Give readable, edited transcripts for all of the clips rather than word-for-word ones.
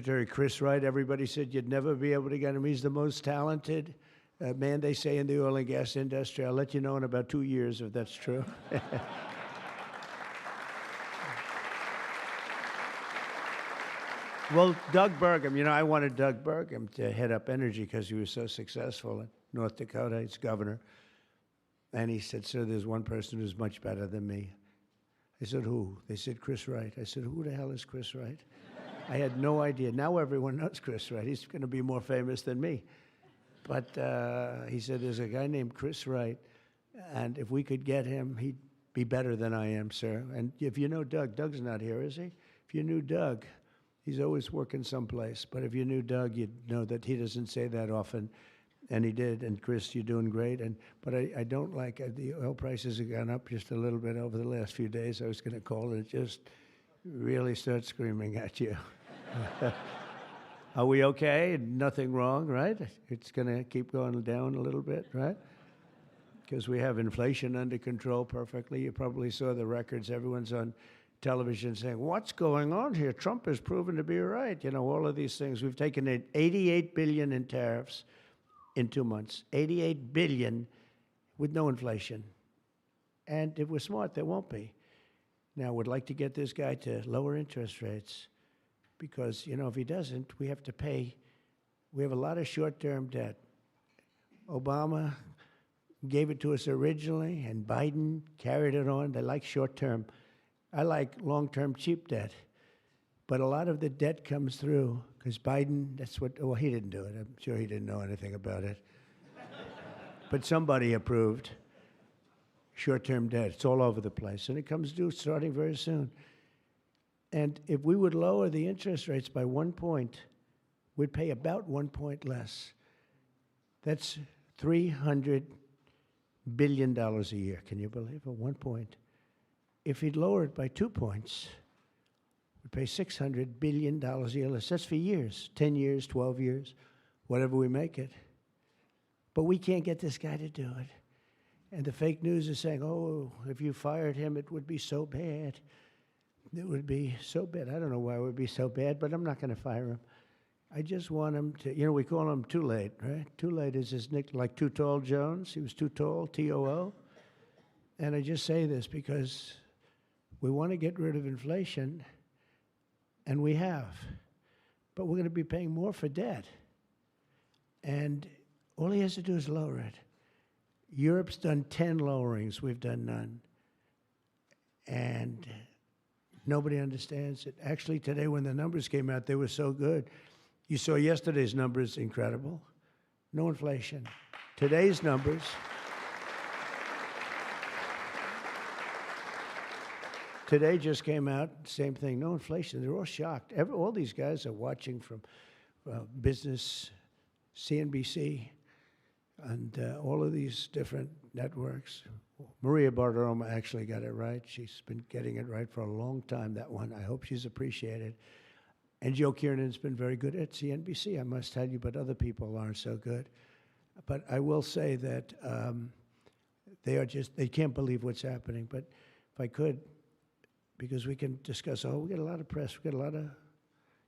Secretary Chris Wright, everybody said you'd never be able to get him. He's the most talented man, they say, in the oil and gas industry. I'll let you know in about 2 years if that's true. Well, Doug Burgum, I wanted Doug Burgum to head up energy because he was so successful in North Dakota. He's governor. And he said, sir, there's one person who's much better than me. I said, who? They said, Chris Wright. I said, who the hell is Chris Wright? I had no idea. Now everyone knows Chris Wright. He's going to be more famous than me. But he said, there's a guy named Chris Wright, and if we could get him, he'd be better than I am, sir. And if you know Doug, Doug's not here, is he? If you knew Doug, he's always working someplace. But if you knew Doug, you'd know that he doesn't say that often. And he did. And Chris, you're doing great. But I don't like the oil prices have gone up just a little bit over the last few days. I was going to call it. It just really starts screaming at you. Are we okay? Nothing wrong, right? It's going to keep going down a little bit, right? Because we have inflation under control perfectly. You probably saw the records. Everyone's on television saying, what's going on here? Trump has proven to be right. All of these things. We've taken in $88 billion in tariffs in 2 months. $88 billion with no inflation. And if we're smart, there won't be. Now, we'd like to get this guy to lower interest rates because, if he doesn't, we have to pay. We have a lot of short-term debt. Obama gave it to us originally, and Biden carried it on. They like short-term. I like long-term cheap debt. But a lot of the debt comes through because Biden, he didn't do it. I'm sure he didn't know anything about it. But somebody approved short-term debt. It's all over the place. And it comes due starting very soon. And if we would lower the interest rates by 1 point, we'd pay about 1 point less. That's $300 billion a year. Can you believe it? 1 point. If he'd lower it by 2 points, we'd pay $600 billion a year less. That's for years, 10 years, 12 years, whatever we make it. But we can't get this guy to do it. And the fake news is saying, oh, if you fired him, it would be so bad. It would be so bad. I don't know why it would be so bad, but I'm not going to fire him. I just want him to, we call him Too Late, right? Too Late is his nickname, like Too Tall Jones. He was too tall, T-O-O. And I just say this because we want to get rid of inflation, and we have. But we're going to be paying more for debt. And all he has to do is lower it. Europe's done 10 lowerings. We've done none. And nobody understands it. Actually, today when the numbers came out, they were so good. You saw yesterday's numbers, incredible. No inflation. Today's numbers. Today just came out, same thing, no inflation. They're all shocked. All these guys are watching from business, CNBC, and all of these different networks. Maria Bartiromo actually got it right. She's been getting it right for a long time, that one. I hope she's appreciated. And Joe Kiernan's been very good at CNBC, I must tell you, but other people aren't so good. But I will say that they can't believe what's happening. But if I could, because we can discuss, we get a lot of press, we get a lot of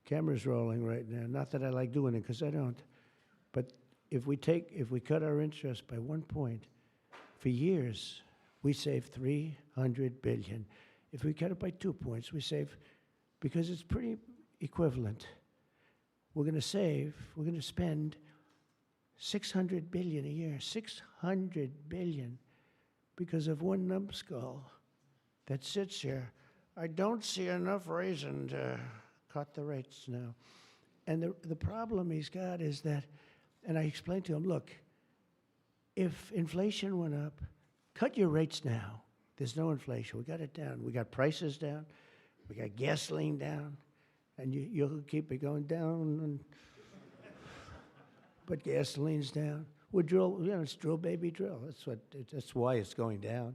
cameras rolling right now. Not that I like doing it, because I don't. But if we cut our interest by 1 point, for years, we save $300 billion. If we cut it by 2 points, we save, because it's pretty equivalent. We're going to spend $600 billion a year, $600 billion, because of one numbskull that sits here. I don't see enough reason to cut the rates now. And the problem he's got is that, and I explained to him, look, if inflation went up, cut your rates now. There's no inflation. We got it down. We got prices down. We got gasoline down. And you'll keep it going down. But gasoline's down. We drill, it's drill, baby, drill. That's why it's going down.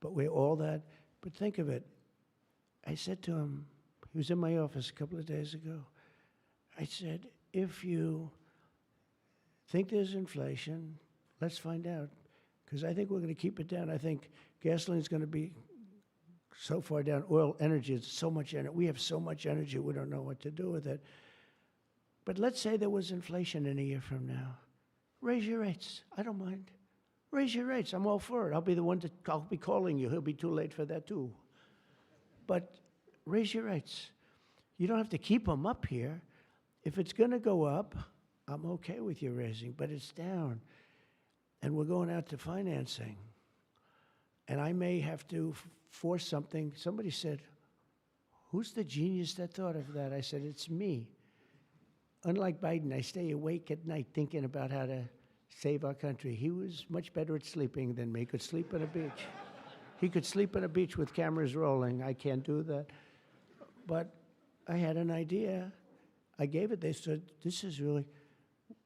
But but think of it. I said to him, he was in my office a couple of days ago. I said, if you think there's inflation, let's find out. Because I think we're going to keep it down. I think gasoline's going to be so far down. Oil, energy, it's so much energy. We have so much energy, we don't know what to do with it. But let's say there was inflation in a year from now. Raise your rates. I don't mind. Raise your rates. I'm all for it. I'll be calling you. He'll be too late for that too. But raise your rates. You don't have to keep them up here. If it's going to go up, I'm okay with you raising, but it's down. And we're going out to financing. And I may have to force something. Somebody said, who's the genius that thought of that? I said, it's me. Unlike Biden, I stay awake at night thinking about how to save our country. He was much better at sleeping than me. He could sleep on a beach. He could sleep on a beach with cameras rolling. I can't do that. But I had an idea. I gave it. They said,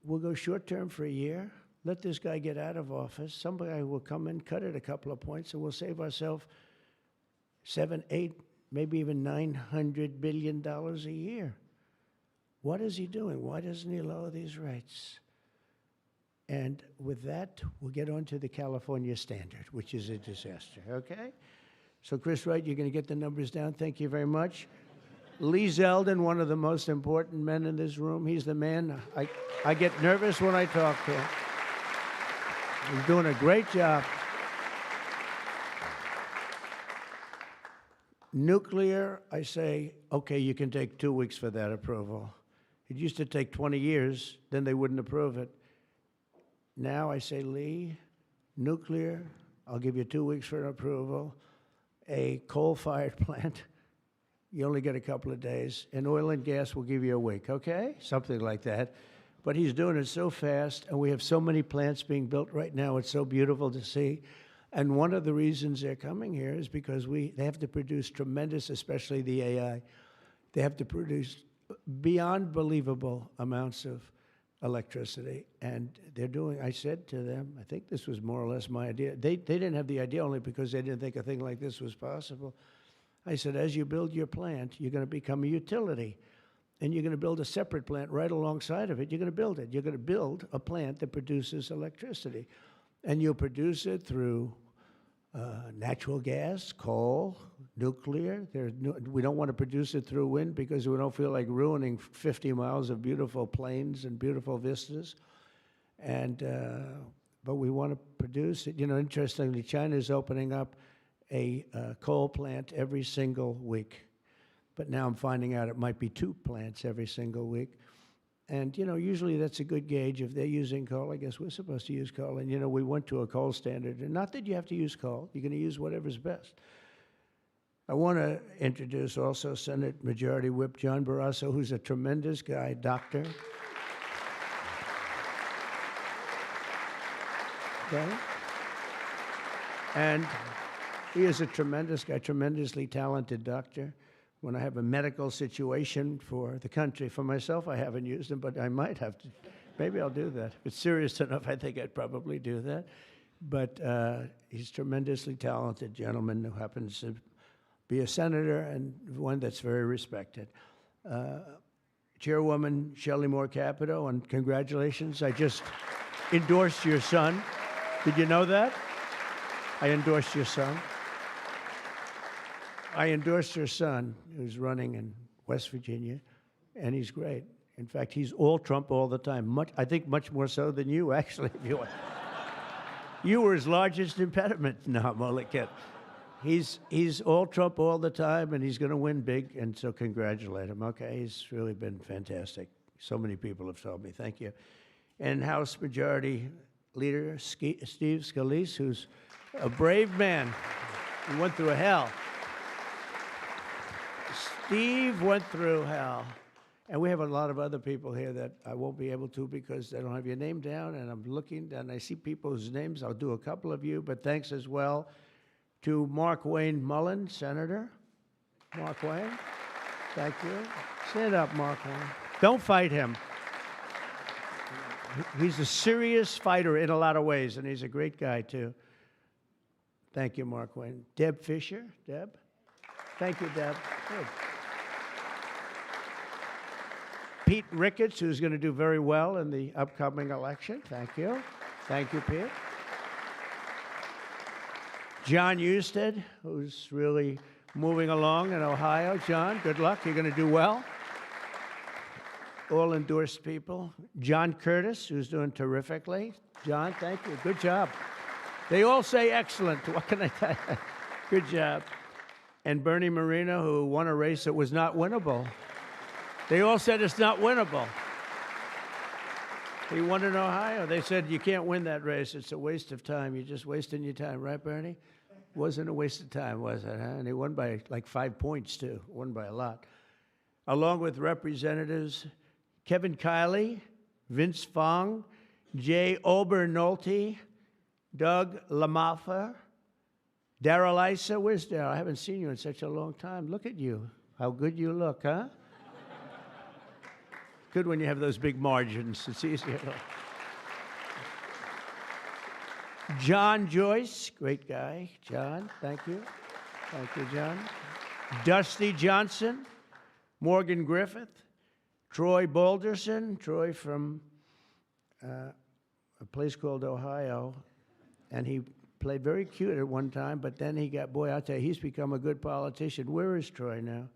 we'll go short term for a year. Let this guy get out of office. Somebody will come in, cut it a couple of points, and we'll save ourselves $7, $8, maybe even $900 billion a year. What is he doing? Why doesn't he lower these rates? And with that, we'll get on to the California standard, which is a disaster, okay? So, Chris Wright, you're going to get the numbers down. Thank you very much. Lee Zeldin, one of the most important men in this room. He's the man. I get nervous when I talk to him. He's doing a great job. Nuclear, I say, okay, you can take 2 weeks for that approval. It used to take 20 years, then they wouldn't approve it. Now I say, Lee, nuclear, I'll give you 2 weeks for an approval. A coal-fired plant, you only get a couple of days. And oil and gas will give you a week, okay? Something like that. But he's doing it so fast, and we have so many plants being built right now. It's so beautiful to see. And one of the reasons they're coming here is because they have to produce tremendous, especially the AI, they have to produce beyond believable amounts of electricity. And they're doing, I said to them, I think this was more or less my idea. They didn't have the idea only because they didn't think a thing like this was possible. I said, as you build your plant, you're going to become a utility. And you're going to build a separate plant right alongside of it. You're going to build it. You're going to build a plant that produces electricity. And you'll produce it through natural gas, coal, nuclear. We don't want to produce it through wind because we don't feel like ruining 50 miles of beautiful plains and beautiful vistas. And but we want to produce it. You know, interestingly, China is opening up a coal plant every single week. But now I'm finding out it might be 2 plants every single week. And, you know, usually that's a good gauge. If they're using coal, I guess we're supposed to use coal. And, you know, we went to a coal standard. And not that you have to use coal. You're going to use whatever's best. I want to introduce also Senate Majority Whip John Barrasso, who's a tremendous guy, doctor. Okay? And he is a tremendous guy, tremendously talented doctor. When I have a medical situation for the country, for myself, I haven't used him, but I might have to. Maybe I'll do that. If it's serious enough, I think I'd probably do that. But he's a tremendously talented gentleman who happens to be a senator and one that's very respected. Chairwoman Shelley Moore Capito, and congratulations. I just endorsed your son. Did you know that? I endorsed your son. I endorsed your son, who's running in West Virginia, and he's great. In fact, he's all Trump all the time. I think much more so than you, actually. If you want. You were his largest impediment. No, I'm only kidding. He's all Trump all the time, and he's going to win big, and so congratulate him. Okay, he's really been fantastic. So many people have told me. Thank you. And House Majority Leader Steve Scalise, who's a brave man. He went through hell. Steve went through hell. And we have a lot of other people here that I won't be able to because they don't have your name down, and I'm looking, and I see people's names. I'll do a couple of you, but thanks as well to Mark Wayne Mullen, Senator. Mark Wayne, thank you. Stand up, Mark Wayne. Don't fight him. He's a serious fighter in a lot of ways, and he's a great guy, too. Thank you, Mark Wayne. Deb Fisher. Deb? Thank you, Deb. Good. Pete Ricketts, who's going to do very well in the upcoming election. Thank you. Thank you, Pete. John Husted, who's really moving along in Ohio. John, good luck. You're going to do well. all endorsed people. John Curtis, who's doing terrifically. John, thank you. Good job. They all say excellent. What can I tell you? Good job. And Bernie Moreno, who won a race that was not winnable. They all said it's not winnable. He won in Ohio. They said, you can't win that race. It's a waste of time. You're just wasting your time. Right, Bernie? Wasn't a waste of time, was it? Huh? And he won by like 5 points, too. Won by a lot. Along with Representatives Kevin Kiley, Vince Fong, Jay Obernolte, Doug LaMalfa, Darrell Issa. Where's Darrell? I haven't seen you in such a long time. Look at you. How good you look, huh? Good when you have those big margins. It's easier. John Joyce, great guy. John, thank you. Thank you, John. Dusty Johnson, Morgan Griffith, Troy Balderson, Troy from a place called Ohio, and he played very cute at one time, but then he got, boy, I'll tell you, he's become a good politician. Where is Troy now?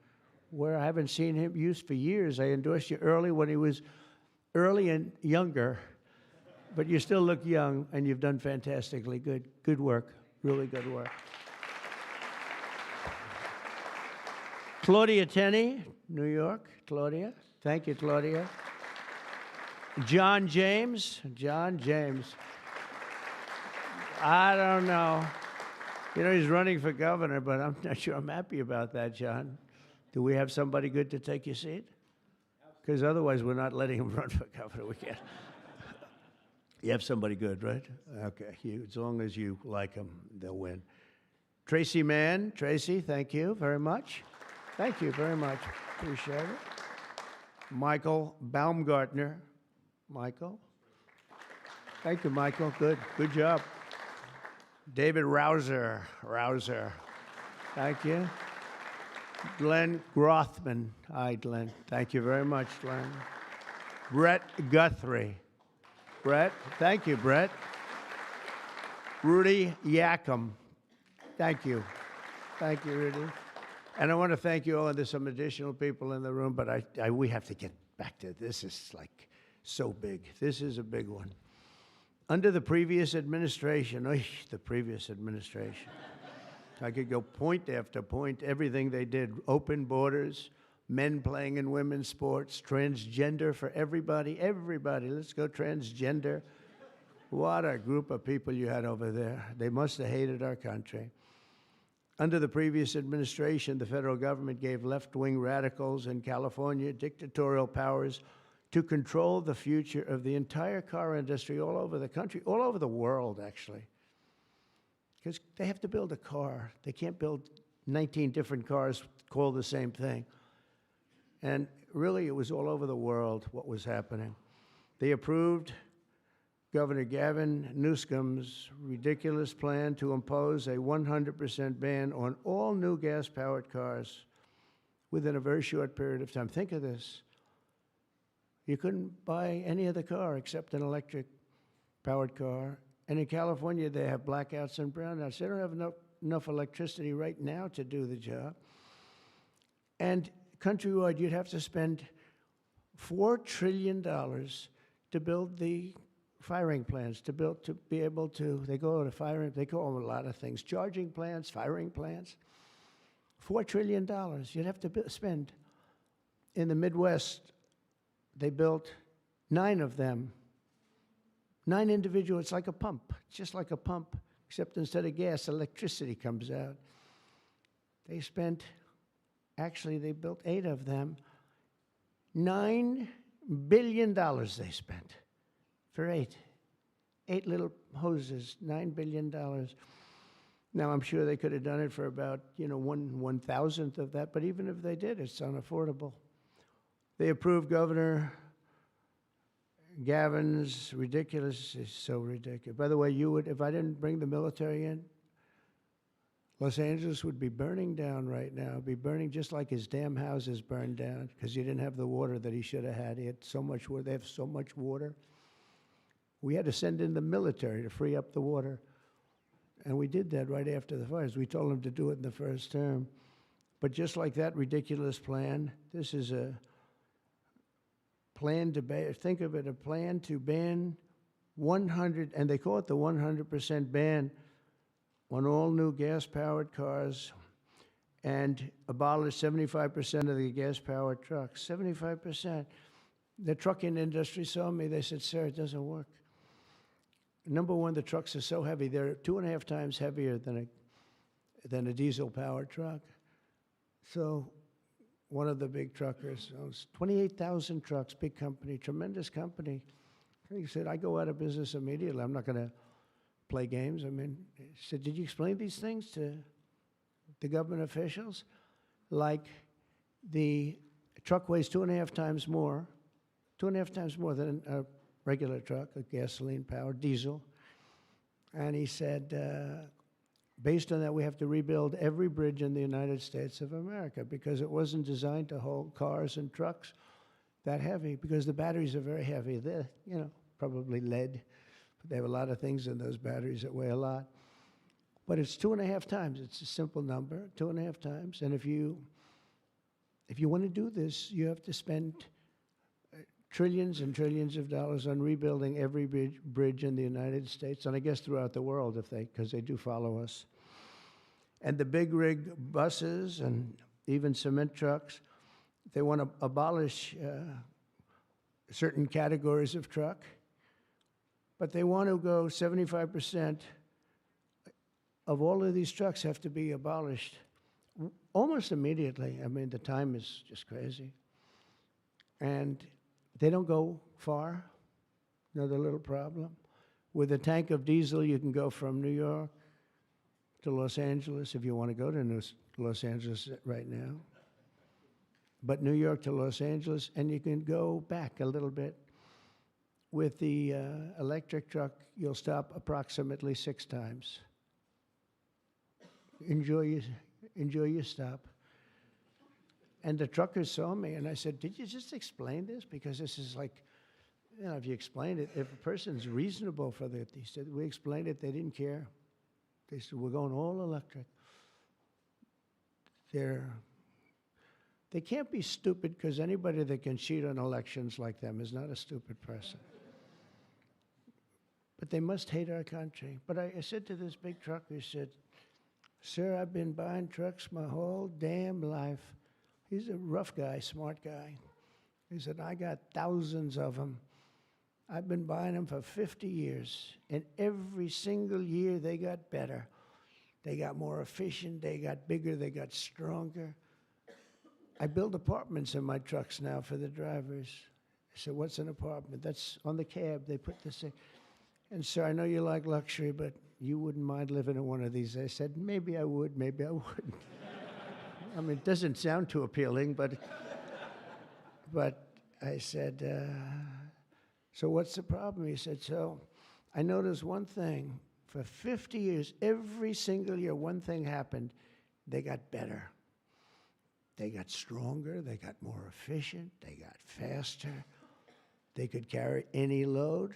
Where I haven't seen him used for years. I endorsed you early when he was early and younger, but you still look young, and you've done fantastically good. Good work, really good work. Claudia Tenney, New York. Claudia, thank you, Claudia. John James, John James. I don't know. You know, he's running for governor, but I'm not sure I'm happy about that, John. Do we have somebody good to take your seat? Because otherwise we're not letting him run for governor. We can't. You have somebody good, right? Okay, as long as you like them, they'll win. Tracy Mann. Tracy, thank you very much. Thank you very much. Appreciate it. Michael Baumgartner. Michael. Thank you, Michael. Good job. David Rouser. Thank you. Glenn Grothman. Hi, Glenn. Thank you very much, Glenn. Brett Guthrie. Brett. Thank you, Brett. Rudy Yackham. Thank you. Thank you, Rudy. And I want to thank you all. And there's some additional people in the room, but we have to get back to this. Is like so big. This is a big one. Under the previous administration, I could go point after point, everything they did, open borders, men playing in women's sports, transgender for everybody, let's go transgender. What a group of people you had over there. They must have hated our country. Under the previous administration, the federal government gave left-wing radicals in California dictatorial powers to control the future of the entire car industry all over the country, all over the world, actually. Because they have to build a car. They can't build 19 different cars called the same thing. And really, it was all over the world what was happening. They approved Governor Gavin Newsom's ridiculous plan to impose a 100% ban on all new gas-powered cars within a very short period of time. Think of this. You couldn't buy any other car except an electric-powered car. And in California, they have blackouts and brownouts. They don't have enough electricity right now to do the job. And countrywide, you'd have to spend $4 trillion to build the firing plants, to be able to, they call them a lot of things, charging plants, firing plants. $4 trillion you'd have to spend. In the Midwest, they built 9 of them. 9 individual, it's like a pump, just like a pump, except instead of gas, electricity comes out. They built 8 of them. $9 billion they spent for 8 little hoses, $9 billion. Now, I'm sure they could have done it for about, 1/1000th of that, but even if they did, it's unaffordable. They approved Governor Gavin's ridiculous, is so ridiculous. By the way, if I didn't bring the military in, Los Angeles would be burning down right now. It'd be burning just like his damn houses burned down because he didn't have the water that he should have had. He had so much water. They have so much water. We had to send in the military to free up the water. And we did that right after the fires. We told them to do it in the first term. But just like that ridiculous plan, this is plan to ban, think of it, a plan to ban 100, and they call it the 100% ban on all new gas-powered cars and abolish 75% of the gas-powered trucks. 75%. The trucking industry saw me. They said, sir, it doesn't work. Number one, the trucks are so heavy. They're 2.5 times heavier than a diesel-powered truck. So one of the big truckers owns 28,000 trucks, big company, tremendous company. He said, I go out of business immediately. I'm not going to play games. I mean, he said, did you explain these things to the government officials? Like the truck weighs 2.5 times more than a regular truck, a gasoline-powered diesel. And he said, based on that, we have to rebuild every bridge in the United States of America because it wasn't designed to hold cars and trucks that heavy because the batteries are very heavy. They're, probably lead. But they have a lot of things in those batteries that weigh a lot. But it's 2.5 times. It's a simple number, 2.5 times. And if you want to do this, you have to spend trillions and trillions of dollars on rebuilding every bridge in the United States, and I guess throughout the world, because they do follow us. And the big rig buses and even cement trucks, they want to abolish certain categories of truck, but they want to go 75% of all of these trucks have to be abolished almost immediately. I mean, the time is just crazy. And they don't go far. Another little problem. With a tank of diesel, you can go from New York to Los Angeles if you want to go to Los Angeles right now. But New York to Los Angeles, and you can go back a little bit. With the electric truck, you'll stop approximately 6 times. Enjoy your stop. And the truckers saw me, and I said, did you just explain this? Because this is like, if you explain it, if a person's reasonable for that, he said, we explained it, they didn't care. They said, we're going all electric. They can't be stupid because anybody that can cheat on elections like them is not a stupid person. But they must hate our country. But I said to this big trucker, he said, sir, I've been buying trucks my whole damn life. He's a rough guy, smart guy. He said, I got thousands of them. I've been buying them for 50 years. And every single year they got better. They got more efficient, they got bigger, they got stronger. I build apartments in my trucks now for the drivers. I said, what's an apartment? That's on the cab. They put this in. And sir, I know you like luxury, but you wouldn't mind living in one of these. I said, maybe I would, maybe I wouldn't. I mean, it doesn't sound too appealing, but I said, so what's the problem? He said, so I noticed one thing. For 50 years, every single year, one thing happened. They got better. They got stronger. They got more efficient. They got faster. They could carry any load.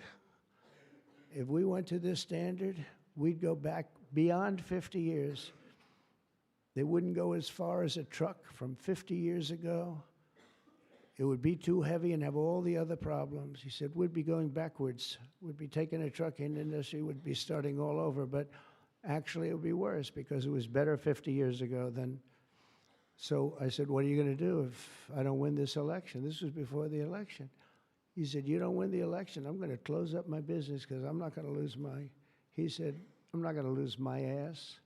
If we went to this standard, we'd go back beyond 50 years. They wouldn't go as far as a truck from 50 years ago. It would be too heavy and have all the other problems. He said, we'd be going backwards. We'd be taking a trucking industry, would be starting all over, but actually it would be worse because it was better 50 years ago than. So I said, what are you going to do if I don't win this election? This was before the election. He said, you don't win the election, I'm going to close up my business because I'm not going to lose he said, I'm not going to lose my ass.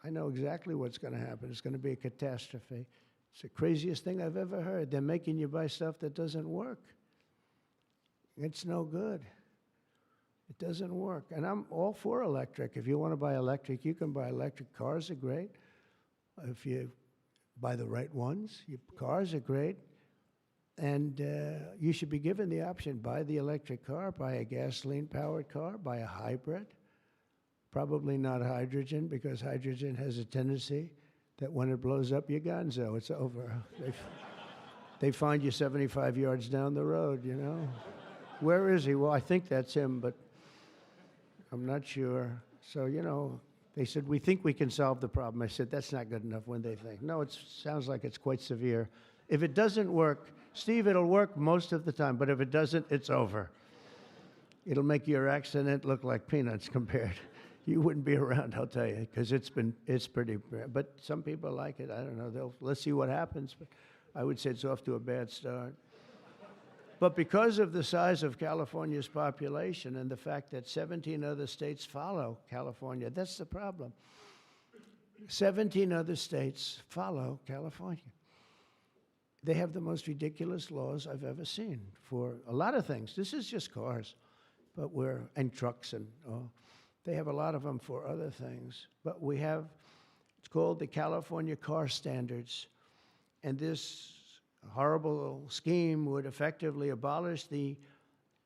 I know exactly what's going to happen. It's going to be a catastrophe. It's the craziest thing I've ever heard. They're making you buy stuff that doesn't work. It's no good. It doesn't work. And I'm all for electric. If you want to buy electric, you can buy electric. Cars are great. If you buy the right ones, cars are great. And you should be given the option, buy the electric car, buy a gasoline-powered car, buy a hybrid. Probably not hydrogen, because hydrogen has a tendency that when it blows up, you're gonzo. It's over. They find you 75 yards down the road, Where is he? Well, I think that's him, but I'm not sure. So, they said, we think we can solve the problem. I said, that's not good enough when they think. No, it sounds like it's quite severe. If it doesn't work, Steve, it'll work most of the time, but if it doesn't, it's over. It'll make your accident look like peanuts compared. You wouldn't be around, I'll tell you, because it's pretty bad. But some people like it. I don't know. Let's see what happens. But I would say it's off to a bad start. But because of the size of California's population and the fact that 17 other states follow California, that's the problem. 17 other states follow California. They have the most ridiculous laws I've ever seen for a lot of things. This is just cars, and trucks, and they have a lot of them for other things. But we have, it's called the California Car Standards, and this horrible scheme would effectively abolish the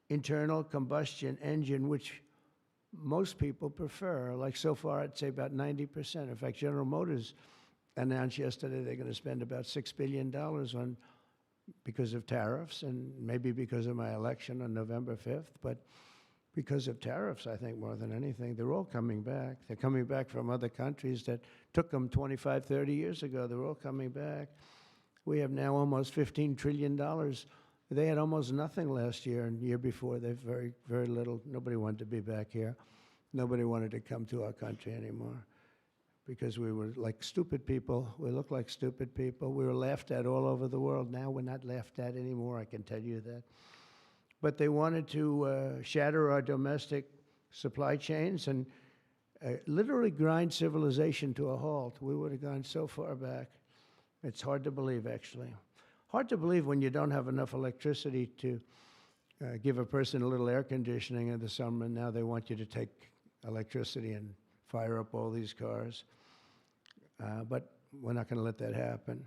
internal combustion engine, which most people prefer. Like so far, I'd say about 90%. In fact, General Motors announced yesterday they're going to spend about $6 billion on, because of tariffs, and maybe because of my election on November 5th, but because of tariffs, I think, more than anything. They're all coming back. They're coming back from other countries that took them 25, 30 years ago. They're all coming back. We have now almost $15 trillion. They had almost nothing last year, and the year before, they've very, very little. Nobody wanted to be back here. Nobody wanted to come to our country anymore because we were like stupid people. We looked like stupid people. We were laughed at all over the world. Now we're not laughed at anymore, I can tell you that. But they wanted to shatter our domestic supply chains and literally grind civilization to a halt. We would have gone so far back. It's hard to believe, actually. Hard to believe when you don't have enough electricity to give a person a little air conditioning in the summer, and now they want you to take electricity and fire up all these cars. But we're not going to let that happen.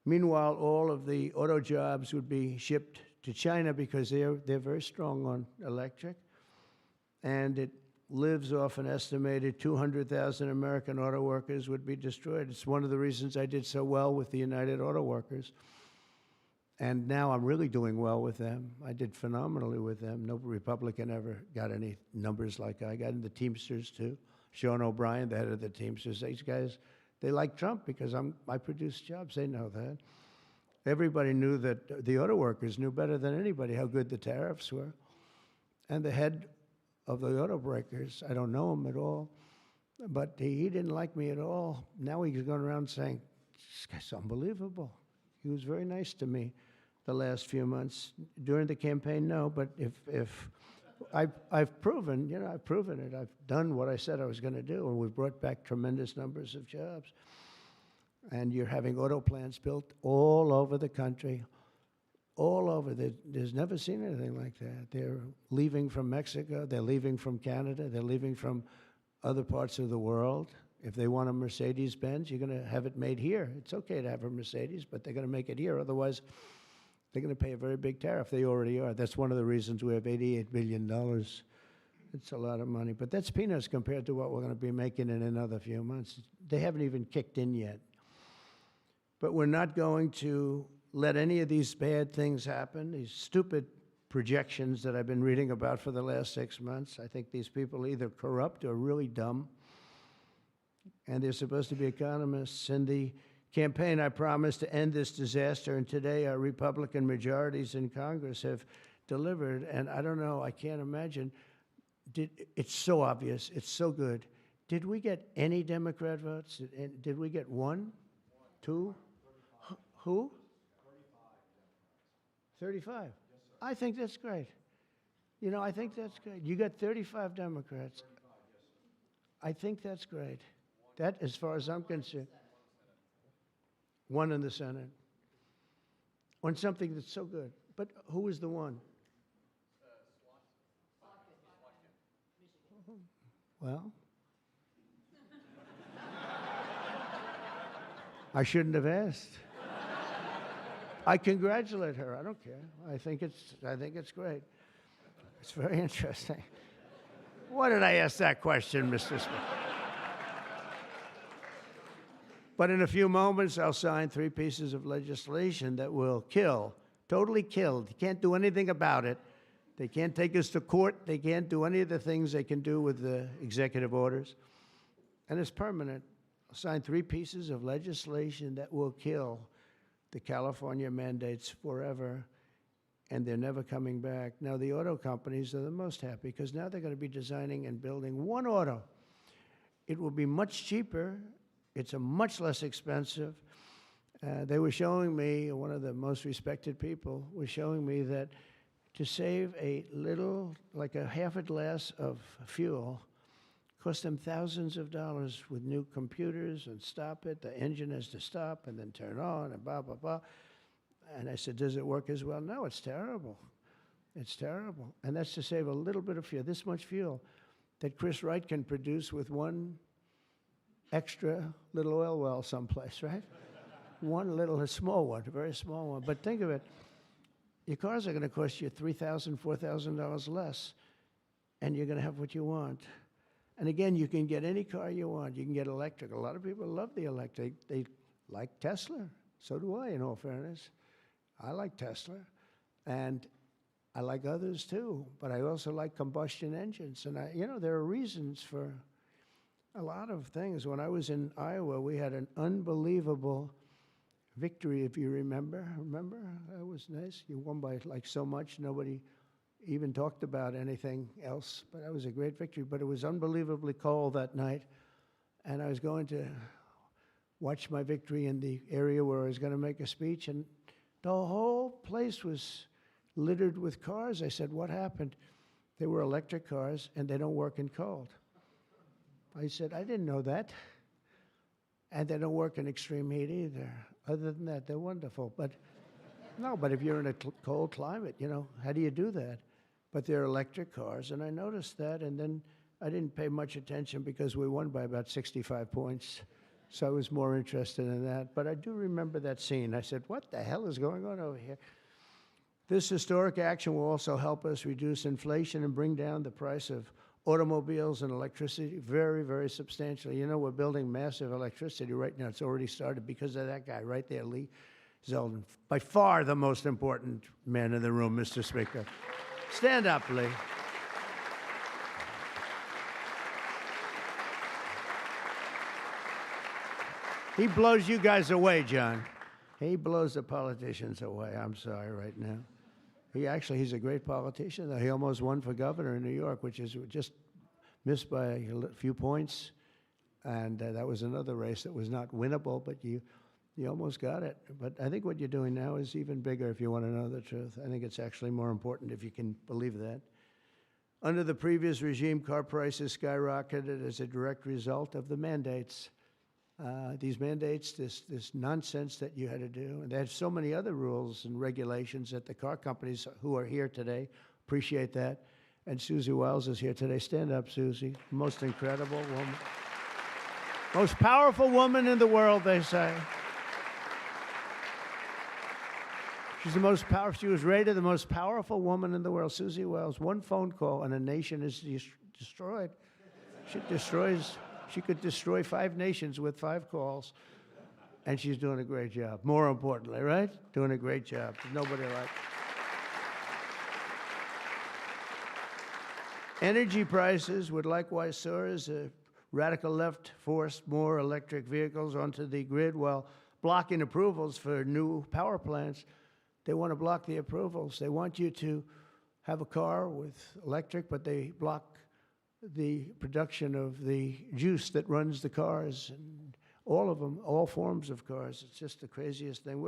Meanwhile, all of the auto jobs would be shipped to China because they're very strong on electric, and it lives off an estimated 200,000 American auto workers would be destroyed. It's one of the reasons I did so well with the United Auto Workers. And now I'm really doing well with them. I did phenomenally with them. No Republican ever got any numbers like I got. And the Teamsters, too. Sean O'Brien, the head of the Teamsters. These guys, they like Trump because I produce jobs. They know that. Everybody knew that the auto workers knew better than anybody how good the tariffs were. And the head of the auto breakers, I don't know him at all, but he didn't like me at all. Now he's going around saying, this guy's unbelievable. He was very nice to me the last few months. During the campaign, no, but if I've proven, I've proven it. I've done what I said I was going to do, and we've brought back tremendous numbers of jobs. And you're having auto plants built all over the country, all over. There's never seen anything like that. They're leaving from Mexico. They're leaving from Canada. They're leaving from other parts of the world. If they want a Mercedes-Benz, you're going to have it made here. It's okay to have a Mercedes, but they're going to make it here. Otherwise, they're going to pay a very big tariff. They already are. That's one of the reasons we have $88 billion. It's a lot of money. But that's peanuts compared to what we're going to be making in another few months. They haven't even kicked in yet. But we're not going to let any of these bad things happen, these stupid projections that I've been reading about for the last 6 months. I think these people are either corrupt or really dumb. And they're supposed to be economists. In the campaign, I promised to end this disaster, and today our Republican majorities in Congress have delivered. And I don't know, I can't imagine. It's so obvious. It's so good. Did we get any Democrat votes? Did we get one? Two? Who? 35. Yes, I think that's great. I think that's great. You got 35 Democrats. 35, yes, I think that's great. That, as far as I'm concerned, one in the Senate. On something that's so good. But who is the one? Well, I shouldn't have asked. I congratulate her. I don't care. I think it's great. It's very interesting. Why did I ask that question, Mr. Smith? But in a few moments, I'll sign 3 pieces of legislation that will kill, totally kill. You can't do anything about it. They can't take us to court. They can't do any of the things they can do with the executive orders. And it's permanent. I'll sign 3 pieces of legislation that will kill the California mandates forever, and they're never coming back. Now, the auto companies are the most happy because now they're going to be designing and building one auto. It will be much cheaper. It's a much less expensive. They were showing me, one of the most respected people was showing me that to save a little, like a half a glass of fuel, cost them thousands of dollars with new computers and stop it. The engine has to stop and then turn on and blah, blah, blah. And I said, does it work as well? No, it's terrible. It's terrible. And that's to save a little bit of fuel, this much fuel, that Chris Wright can produce with one extra little oil well someplace, right? One little, a small one, a very small one. But think of it. Your cars are going to cost you $3,000, $4,000 less, and you're going to have what you want. And again, you can get any car you want. You can get electric. A lot of people love the electric. They like Tesla. So do I, in all fairness. I like Tesla. And I like others too. But I also like combustion engines. And there are reasons for a lot of things. When I was in Iowa, we had an unbelievable victory, if you remember. Remember? That was nice. You won by like so much, nobody even talked about anything else. But that was a great victory. But it was unbelievably cold that night. And I was going to watch my victory in the area where I was going to make a speech. And the whole place was littered with cars. I said, what happened? They were electric cars, and they don't work in cold. I said, I didn't know that. And they don't work in extreme heat either. Other than that, they're wonderful. But no, but if you're in a cold climate, how do you do that? But they're electric cars, and I noticed that, and then I didn't pay much attention because we won by about 65 points. So I was more interested in that. But I do remember that scene. I said, what the hell is going on over here? This historic action will also help us reduce inflation and bring down the price of automobiles and electricity very, very substantially. We're building massive electricity right now. It's already started because of that guy right there, Lee Zeldin. By far the most important man in the room, Mr. Speaker. Stand up, Lee. He blows you guys away, John. He blows the politicians away. I'm sorry right now. He's a great politician. He almost won for governor in New York, which is just missed by a few points. And that was another race that was not winnable, but you almost got it. But I think what you're doing now is even bigger if you want to know the truth. I think it's actually more important if you can believe that. Under the previous regime, car prices skyrocketed as a direct result of the mandates. These mandates, this nonsense that you had to do. And they had so many other rules and regulations that the car companies who are here today appreciate that. And Susie Wiles is here today. Stand up, Susie. Most incredible woman. Most powerful woman in the world, they say. She's the most powerful. She was rated the most powerful woman in the world. Susie Wiles. One phone call and a nation is destroyed. She could destroy 5 nations with 5 calls, and she's doing a great job. More importantly, right? Doing a great job. Nobody like. Energy prices would likewise soar as the radical left forced more electric vehicles onto the grid while blocking approvals for new power plants. They want to block the approvals. They want you to have a car with electric, but they block the production of the juice that runs the cars, and all of them, all forms of cars. It's just the craziest thing.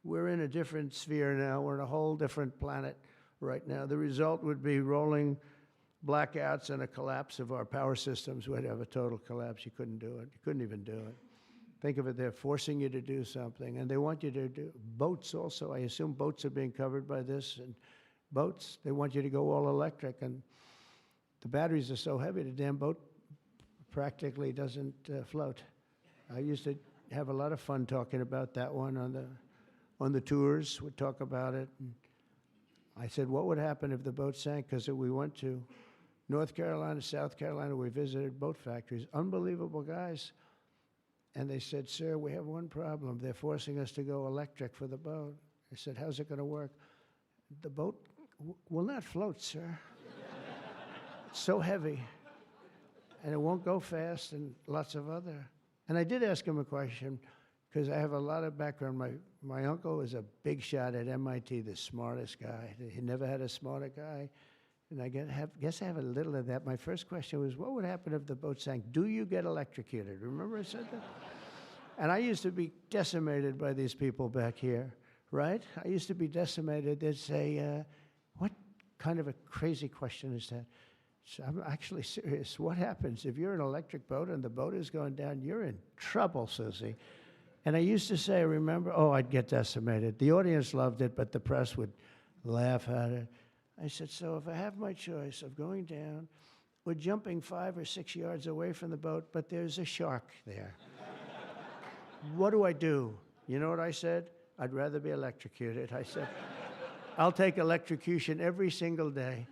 We're in a different sphere now. We're in a whole different planet right now. The result would be rolling blackouts and a collapse of our power systems. We'd have a total collapse. You couldn't do it. You couldn't even do it. Think of it, they're forcing you to do something, and they want you to do boats also. I assume boats are being covered by this, and boats, they want you to go all electric, and the batteries are so heavy, the damn boat practically doesn't float. I used to have a lot of fun talking about that one on the tours. We'd talk about it. And I said, what would happen if the boat sank? Because we went to North Carolina, South Carolina. We visited boat factories. Unbelievable guys. And they said, sir, we have one problem. They're forcing us to go electric for the boat. I said, how's it going to work? The boat will not float, sir. It's so heavy, and it won't go fast, and lots of other. And I did ask him a question. because I have a lot of background. My uncle was a big shot at MIT, the smartest guy. He never had a smarter guy. And I guess I have a little of that. My first question was, what would happen if the boat sank? Do you get electrocuted? Remember I said that? And I used to be decimated by these people back here, right? I used to be decimated. They'd say, what kind of a crazy question is that? So I'm actually serious. What happens if you're in an electric boat and the boat is going down? You're in trouble, Susie. And I used to say, remember, I'd get decimated. The audience loved it, but the press would laugh at it. I said, so if I have my choice of going down or jumping 5 or 6 yards away from the boat, but there's a shark there, what do I do? You know what I said? I'd rather be electrocuted. I said, I'll take electrocution every single day.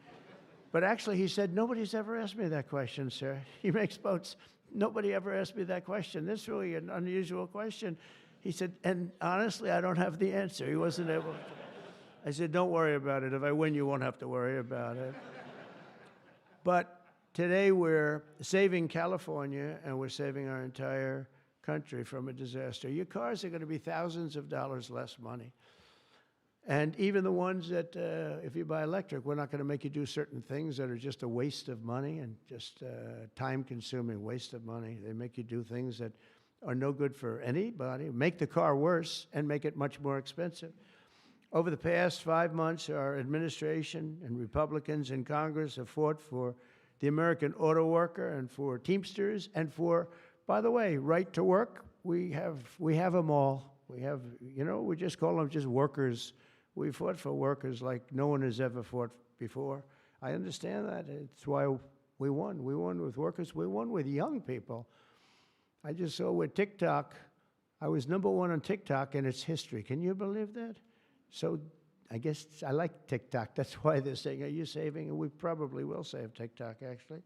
But actually, he said, nobody's ever asked me that question, sir. He makes boats. Nobody ever asked me that question. This is really an unusual question. He said, and honestly, I don't have the answer. He wasn't able to. I said, don't worry about it. If I win, you won't have to worry about it. But today we're saving California, and we're saving our entire country from a disaster. Your cars are going to be thousands of dollars less money. And even the ones that, if you buy electric, we're not going to make you do certain things that are just a waste of money and just time-consuming waste of money. They make you do things that are no good for anybody, make the car worse, and make it much more expensive. Over the past 5 months, our administration and Republicans in Congress have fought for the American auto worker and for Teamsters and for, by the way, right to work. We have them all. We have, we just call them just workers. We fought for workers like no one has ever fought before. I understand that. It's why we won. We won with workers. We won with young people. I just saw with TikTok, I was #1 on TikTok in its history. Can you believe that? So I guess I like TikTok. That's why they're saying, are you saving? And we probably will save TikTok, actually.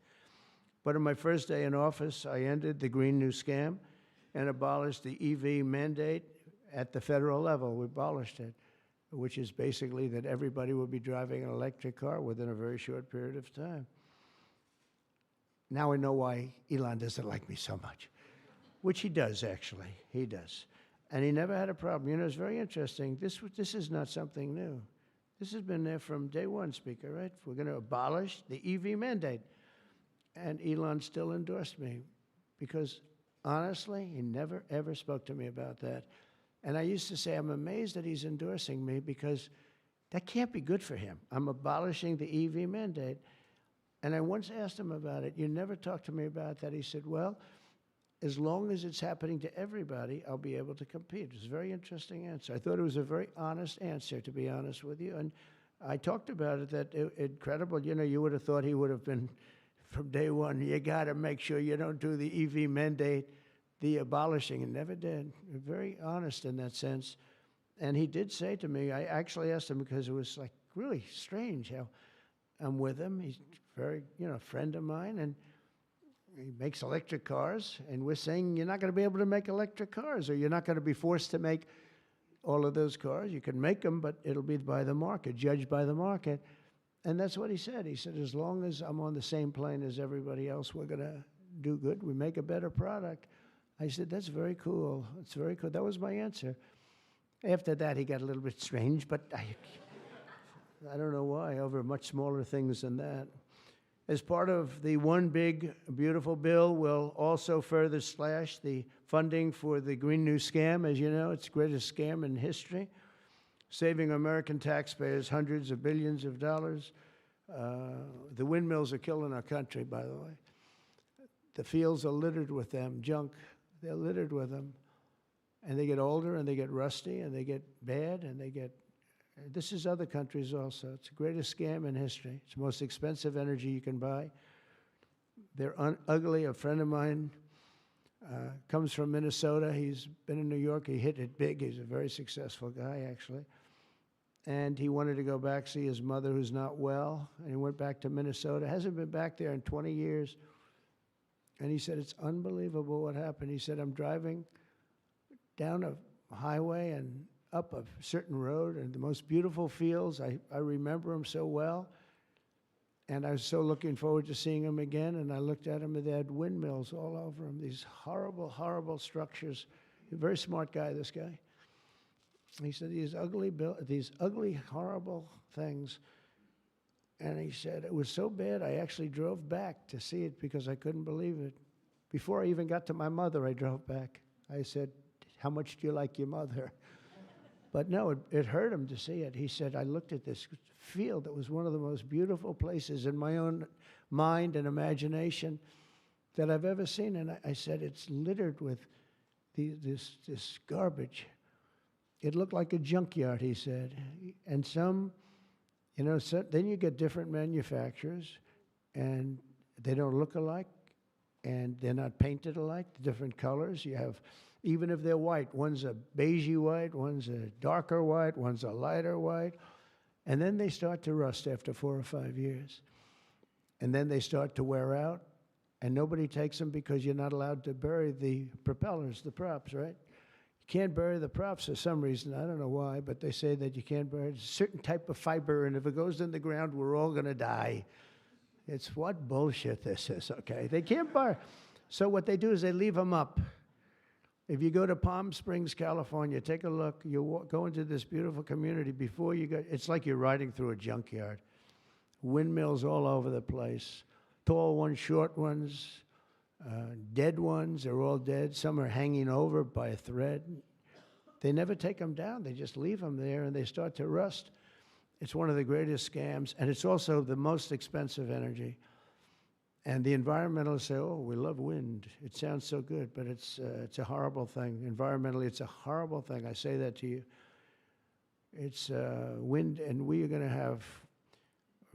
But on my first day in office, I ended the Green New Scam and abolished the EV mandate at the federal level. We abolished it, which is basically that everybody will be driving an electric car within a very short period of time. Now I know why Elon doesn't like me so much, which he does, actually. He does. And he never had a problem. It's very interesting. This is not something new. This has been there from day one, Speaker, right? We're going to abolish the EV mandate. And Elon still endorsed me because, honestly, he never, ever spoke to me about that. And I used to say, I'm amazed that he's endorsing me because that can't be good for him. I'm abolishing the EV mandate. And I once asked him about it. You never talked to me about that. He said, well, as long as it's happening to everybody, I'll be able to compete. It was a very interesting answer. I thought it was a very honest answer, to be honest with you. And I talked about it, that incredible. You would have thought he would have been, from day one, you got to make sure you don't do the EV mandate, the abolishing, and never did. Very honest in that sense. And he did say to me, I actually asked him because it was like really strange how I'm with him. He's very, a friend of mine, and he makes electric cars, and we're saying you're not going to be able to make electric cars, or you're not going to be forced to make all of those cars. You can make them, but it'll be by the market, judged by the market. And that's what he said. He said, as long as I'm on the same plane as everybody else, we're going to do good. We make a better product. I said, that's very cool. It's very cool. That was my answer. After that, he got a little bit strange, but I don't know why, over much smaller things than that. As part of the One Big Beautiful Bill, we'll also further slash the funding for the Green New Scam. As you know, it's the greatest scam in history, saving American taxpayers hundreds of billions of dollars. The windmills are killing our country, by the way. The fields are littered with them, junk. They're littered with them. And they get older, and they get rusty, and they get bad, and they get... This is other countries also. It's the greatest scam in history. It's the most expensive energy you can buy. They're ugly. A friend of mine comes from Minnesota. He's been in New York. He hit it big. He's a very successful guy, actually. And he wanted to go back, see his mother who's not well. And he went back to Minnesota. Hasn't been back there in 20 years. And he said, it's unbelievable what happened. He said, I'm driving down a highway and up a certain road, and the most beautiful fields. I remember them so well. And I was so looking forward to seeing them again. And I looked at them, and they had windmills all over them, these horrible, horrible structures. A very smart guy, this guy. He said, these ugly, horrible things. And he said, it was so bad, I actually drove back to see it because I couldn't believe it. Before I even got to my mother, I drove back. I said, how much do you like your mother? But no, it hurt him to see it. He said, I looked at this field that was one of the most beautiful places in my own mind and imagination that I've ever seen. And I said, it's littered with this garbage. It looked like a junkyard, he said. And some, then you get different manufacturers, and they don't look alike, and they're not painted alike, different colors. You have, even if they're white, one's a beigey white, one's a darker white, one's a lighter white. And then they start to rust after 4 or 5 years. And then they start to wear out, and nobody takes them because you're not allowed to bury the propellers, the props, right? You can't bury the props for some reason. I don't know why, but they say that you can't bury a certain type of fiber, and if it goes in the ground, we're all going to die. It's what bullshit this is, okay? They can't bury. So what they do is they leave them up. If you go to Palm Springs, California, take a look. You go into this beautiful community. Before you go, it's like you're riding through a junkyard. Windmills all over the place. Tall ones, short ones, dead ones. They're all dead. Some are hanging over by a thread. They never take them down. They just leave them there, and they start to rust. It's one of the greatest scams, and it's also the most expensive energy. And the environmentalists say, oh, we love wind. It sounds so good, but it's a horrible thing. Environmentally, it's a horrible thing. I say that to you. It's wind, and we are going to have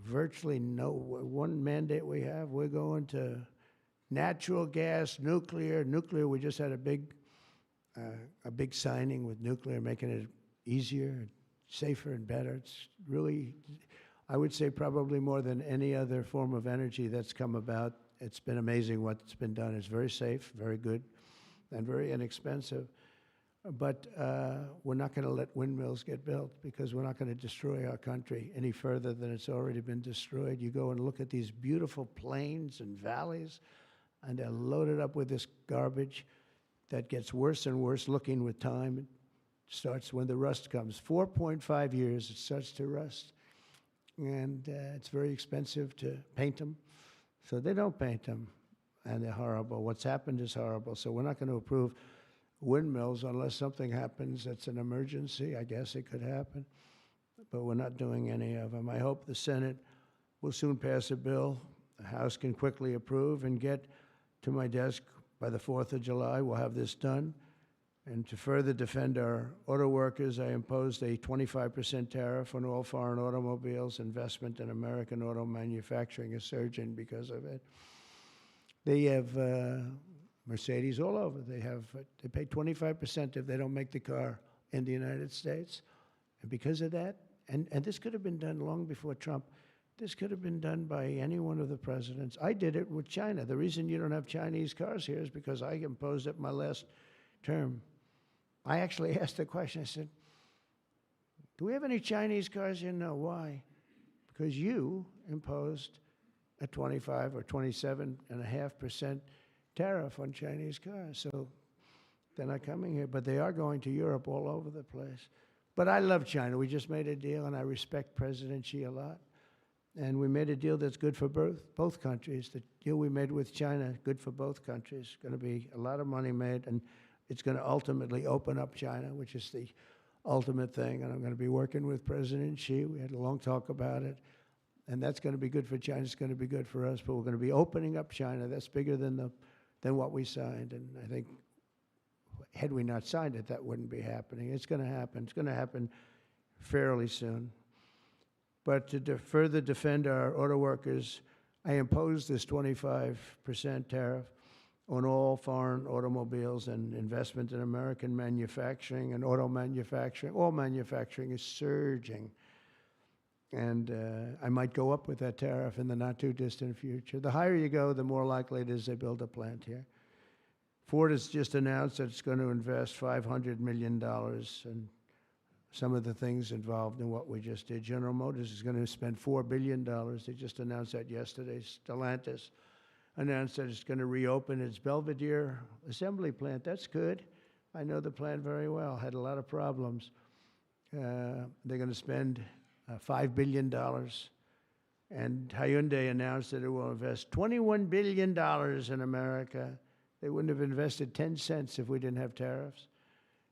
virtually one mandate we have. We're going to natural gas, nuclear. Nuclear, we just had a big signing with nuclear, making it easier, safer, and better. It's really, I would say, probably more than any other form of energy that's come about. It's been amazing what's been done. It's very safe, very good, and very inexpensive. But we're not going to let windmills get built because we're not going to destroy our country any further than it's already been destroyed. You go and look at these beautiful plains and valleys, and they're loaded up with this garbage that gets worse and worse looking with time. It starts when the rust comes. 4.5 years, it starts to rust. And it's very expensive to paint them. So they don't paint them, and they're horrible. What's happened is horrible. So we're not going to approve windmills unless something happens that's an emergency. I guess it could happen. But we're not doing any of them. I hope the Senate will soon pass a bill the House can quickly approve and get to my desk by the 4th of July. We'll have this done. And to further defend our auto workers, I imposed a 25% tariff on all foreign automobiles. Investment in American auto manufacturing is surging because of it. They have Mercedes all over. They pay 25% if they don't make the car in the United States. And because of that, and this could have been done long before Trump. This could have been done by any one of the presidents. I did it with China. The reason you don't have Chinese cars here is because I imposed it my last term. I actually asked the question. I said, do we have any Chinese cars here? No. Why? Because you imposed a 25 or 27.5% tariff on Chinese cars. So they're not coming here, but they are going to Europe all over the place. But I love China. We just made a deal, and I respect President Xi a lot. And we made a deal that's good for both countries. The deal we made with China, good for both countries. Going to be a lot of money made, and it's going to ultimately open up China, which is the ultimate thing. And I'm going to be working with President Xi. We had a long talk about it. And that's going to be good for China. It's going to be good for us. But we're going to be opening up China. That's bigger than what we signed. And I think had we not signed it, that wouldn't be happening. It's going to happen. It's going to happen fairly soon. But to further defend our auto workers, I imposed this 25% tariff on all foreign automobiles and investment in American manufacturing and auto manufacturing. All manufacturing is surging. And I might go up with that tariff in the not-too-distant future. The higher you go, the more likely it is they build a plant here. Ford has just announced that it's going to invest $500 million in some of the things involved in what we just did. General Motors is going to spend $4 billion. They just announced that yesterday. Stellantis announced that it's going to reopen its Belvidere assembly plant. That's good. I know the plant very well. Had a lot of problems. They're going to spend $5 billion. And Hyundai announced that it will invest $21 billion in America. They wouldn't have invested 10 cents if we didn't have tariffs,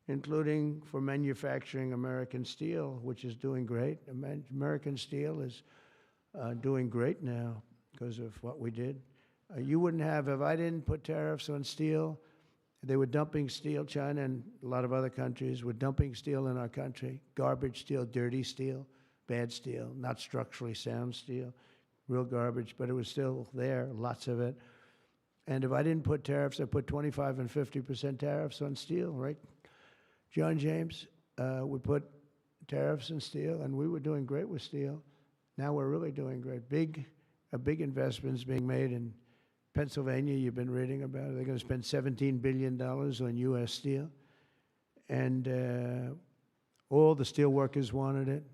including for manufacturing American steel, which is doing great. American steel is doing great now because of what we did. You wouldn't have, if I didn't put tariffs on steel, they were dumping steel. China and a lot of other countries were dumping steel in our country. Garbage steel, dirty steel, bad steel, not structurally sound steel, real garbage, but it was still there, lots of it. And if I didn't put tariffs, I put 25 and 50% tariffs on steel, right? John James would put tariffs on steel, and we were doing great with steel. Now we're really doing great. A big investment's being made in Pennsylvania. You've been reading about it. They're going to spend $17 billion on U.S. steel. And all the steel workers wanted it.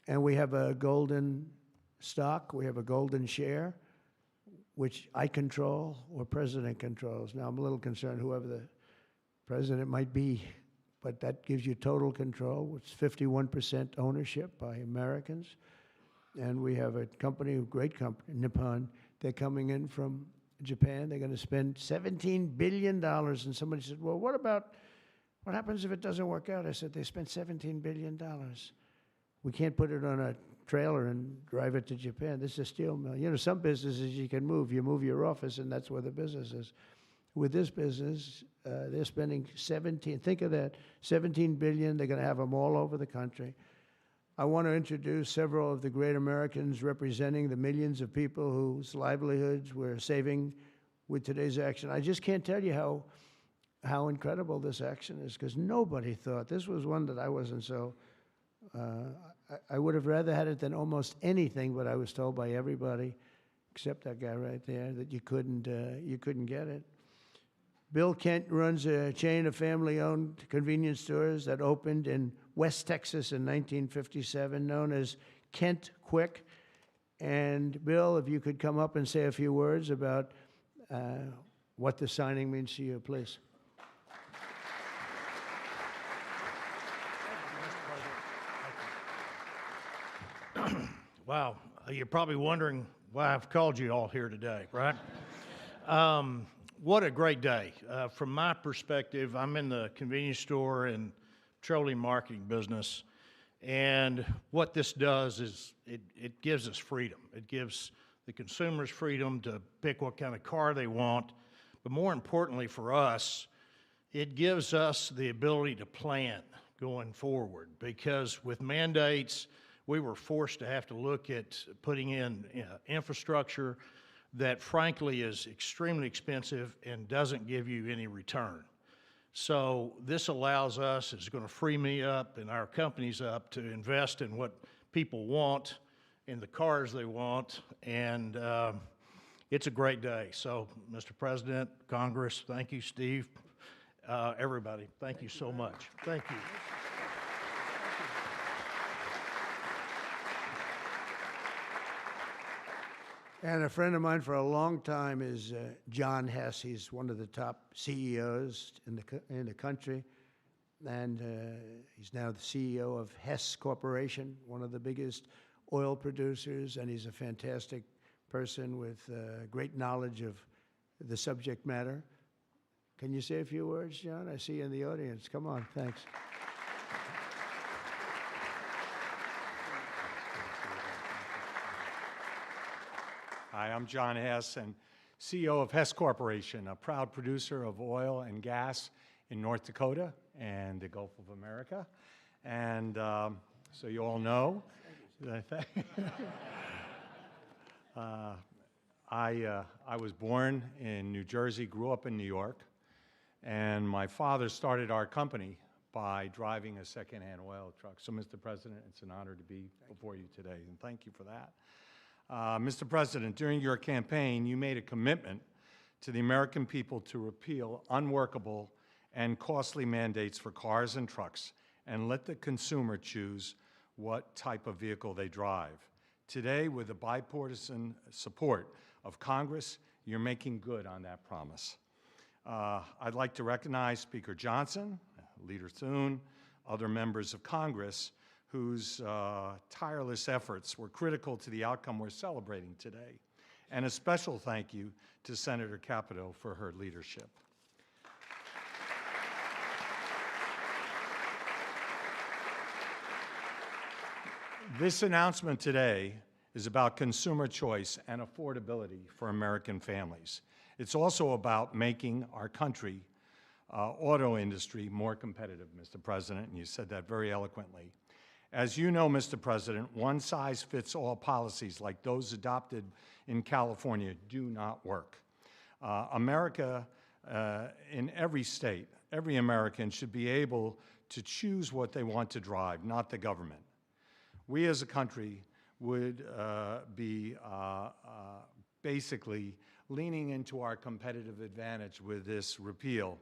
And we have a golden stock. We have a golden share, which I control or President controls. Now, I'm a little concerned whoever the president might be, but that gives you total control. It's 51% ownership by Americans. And we have a company, a great company, Nippon. They're coming in from Japan. They're going to spend $17 billion. And somebody said, well, what happens if it doesn't work out? I said, they spent $17 billion. We can't put it on a trailer and drive it to Japan. This is a steel mill. You know, some businesses you can move. You move your office, and that's where the business is. With this business, they're spending think of that, $17 billion. They're going to have them all over the country. I want to introduce several of the great Americans representing the millions of people whose livelihoods we're saving with today's action. I just can't tell you how incredible this action is, because nobody thought. This was one that I wasn't so... I would have rather had it than almost anything, but I was told by everybody, except that guy right there, that you couldn't get it. Bill Kent runs a chain of family-owned convenience stores that opened in West Texas in 1957, known as Kent Quick. And Bill, if you could come up and say a few words about what the signing means to you, please. Wow, you're probably wondering why I've called you all here today, right? What a great day. From my perspective, I'm in the convenience store and petroleum marketing business, and what this does is it gives us freedom. It gives the consumers freedom to pick what kind of car they want, but more importantly for us, it gives us the ability to plan going forward, because with mandates, we were forced to have to look at putting in infrastructure that frankly is extremely expensive and doesn't give you any return. So this allows us, it's going to free me up and our companies up to invest in what people want, in the cars they want, and it's a great day. So, Mr. President, Congress, thank you, Steve, everybody, thank you so much. Thank you. And a friend of mine for a long time is John Hess. He's one of the top CEOs in the country, and he's now the CEO of Hess Corporation, one of the biggest oil producers, and he's a fantastic person with great knowledge of the subject matter. Can you say a few words, John? I see you in the audience. Come on, thanks. Hi, I'm John Hess, and CEO of Hess Corporation, a proud producer of oil and gas in North Dakota and the Gulf of America. And so you all know, I was born in New Jersey, grew up in New York, and my father started our company by driving a secondhand oil truck. So, Mr. President, it's an honor to be before you today, and thank you for that. Mr. President, during your campaign, you made a commitment to the American people to repeal unworkable and costly mandates for cars and trucks and let the consumer choose what type of vehicle they drive. Today, with the bipartisan support of Congress, you're making good on that promise. I'd like to recognize Speaker Johnson, Leader Thune, other members of Congress whose tireless efforts were critical to the outcome we're celebrating today. And a special thank you to Senator Capito for her leadership. This announcement today is about consumer choice and affordability for American families. It's also about making our country auto industry more competitive, Mr. President, and you said that very eloquently. As you know, Mr. President, one-size-fits-all policies like those adopted in California do not work. America, in every state, every American should be able to choose what they want to drive, not the government. We as a country would be basically leaning into our competitive advantage with this repeal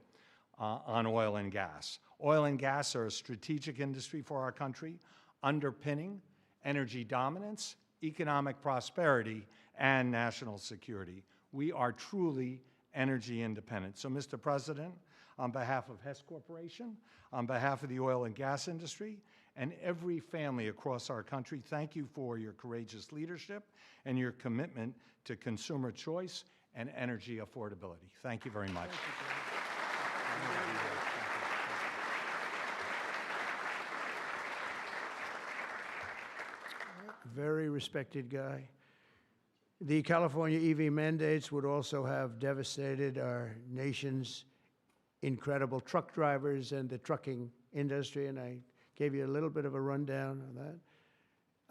on oil and gas. Oil and gas are a strategic industry for our country, underpinning energy dominance, economic prosperity, and national security. We are truly energy independent. So, Mr. President, on behalf of Hess Corporation, on behalf of the oil and gas industry, and every family across our country, thank you for your courageous leadership and your commitment to consumer choice and energy affordability. Thank you very much. Very respected guy. The California EV mandates would also have devastated our nation's incredible truck drivers and the trucking industry, and I gave you a little bit of a rundown on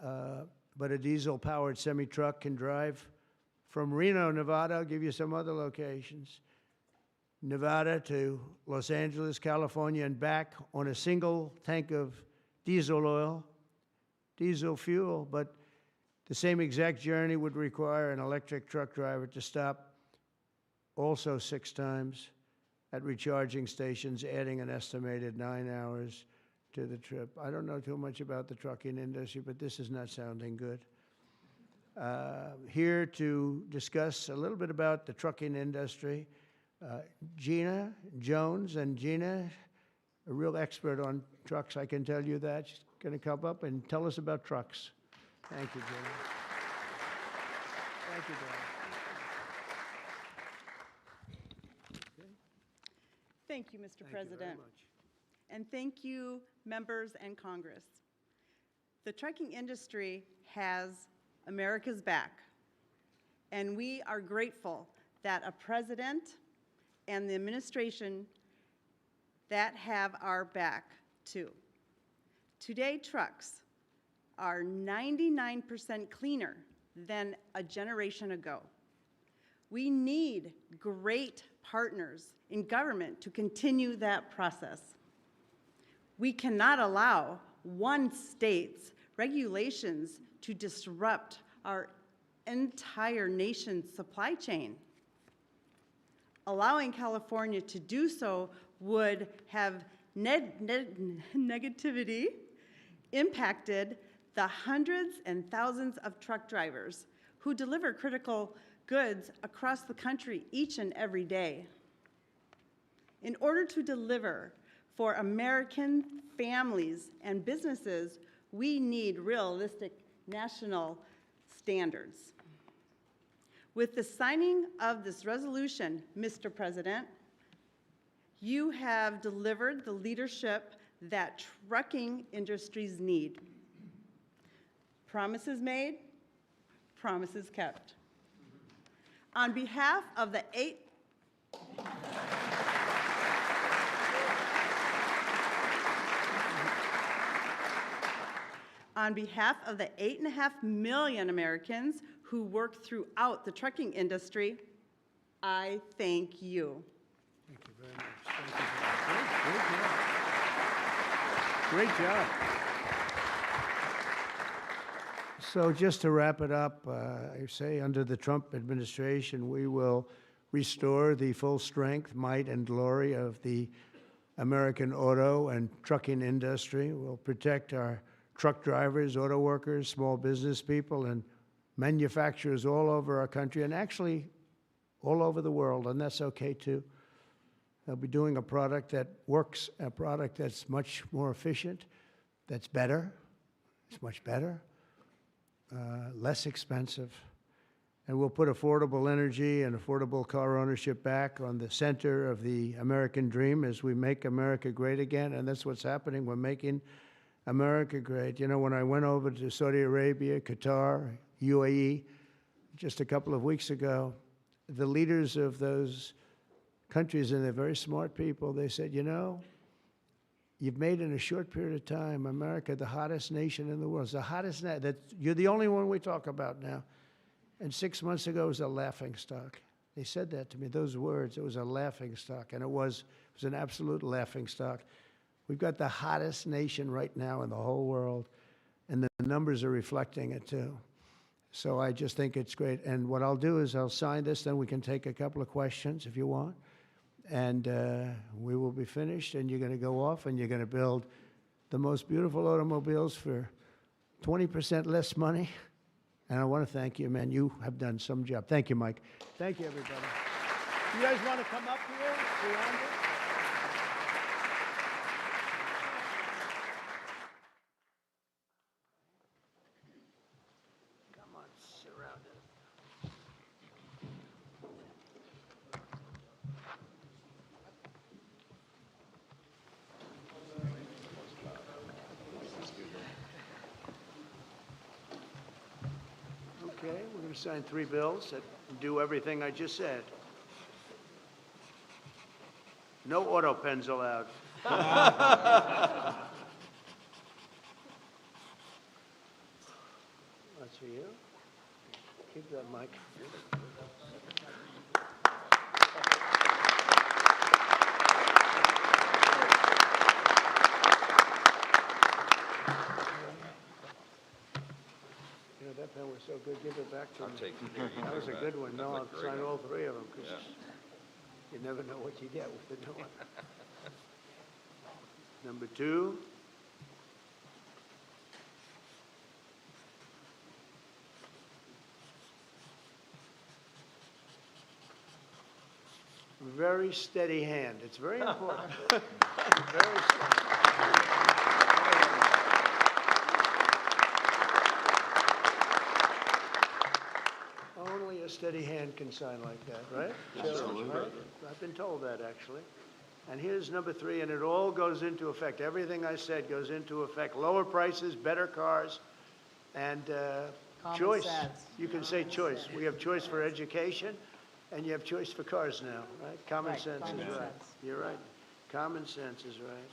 that. But a diesel-powered semi-truck can drive from Reno, Nevada, I'll give you some other locations, Nevada to Los Angeles, California, and back on a single tank of diesel oil, diesel fuel, but the same exact journey would require an electric truck driver to stop also 6 times at recharging stations, adding an estimated 9 hours to the trip. I don't know too much about the trucking industry, but this is not sounding good. Here to discuss a little bit about the trucking industry, Gina Jones. And Gina, a real expert on trucks, I can tell you that. She's going to come up and tell us about trucks. Thank you, Gina. Thank you, Dan. Thank you, Mr. Thank President. you very much. And thank you, members and Congress. The trucking industry has America's back, and we are grateful that a president and the administration that have our back too. Today, trucks are 99% cleaner than a generation ago. We need great partners in government to continue that process. We cannot allow one state's regulations to disrupt our entire nation's supply chain. Allowing California to do so would have negativity impacted the hundreds and thousands of truck drivers who deliver critical goods across the country each and every day. In order to deliver for American families and businesses, we need realistic national standards. With the signing of this resolution, Mr. President, you have delivered the leadership that trucking industries need. Promises made, promises kept. On behalf of the On behalf of the 8.5 million Americans who work throughout the trucking industry, I thank you. Thank you very much. Thank you very much. Great job. Great job. So just to wrap it up, I say under the Trump administration, we will restore the full strength, might, and glory of the American auto and trucking industry. We'll protect our truck drivers, auto workers, small business people, and manufacturers all over our country, and actually all over the world, and that's okay too. They'll be doing a product that works, a product that's much more efficient, that's better, it's much better, less expensive. And we'll put affordable energy and affordable car ownership back on the center of the American dream as we make America great again. And that's what's happening. We're making America great. You know, when I went over to Saudi Arabia, Qatar, UAE, just a couple of weeks ago, the leaders of those countries, and they're very smart people, they said, you know, you've made in a short period of time America the hottest nation in the world. It's the hottest, you're the only one we talk about now. And 6 months ago, it was a laughingstock. They said that to me, those words, it was a laughingstock, and it was an absolute laughingstock. We've got the hottest nation right now in the whole world, and the numbers are reflecting it too. So I just think it's great. And what I'll do is I'll sign this, then we can take a couple of questions if you want. And we will be finished, and you're going to go off, and you're going to build the most beautiful automobiles for 20% less money. And I want to thank you, man. You have done some job. Thank you, Mike. Thank you, everybody. You guys want to come up here? Beyond it? Come on, surround it. Okay, we're going to sign 3 bills that do everything I just said. No auto pens allowed. That's for you. Keep that, Mike. You know, that pen was so good, give it back to me. That was a good one. No, I'll sign all 3 of them, because you never know what you get with the new one. Number 2. Very steady hand. It's very important. Very steady. Only a steady hand can sign like that, right? Absolutely. Right? I've been told that, actually. And here's number 3, and it all goes into effect. Everything I said goes into effect. Lower prices, better cars, and choice. Sense. You can say choice. We have choice for education, and you have choice for cars now, right? Common sense is right. You're right. Common sense is right.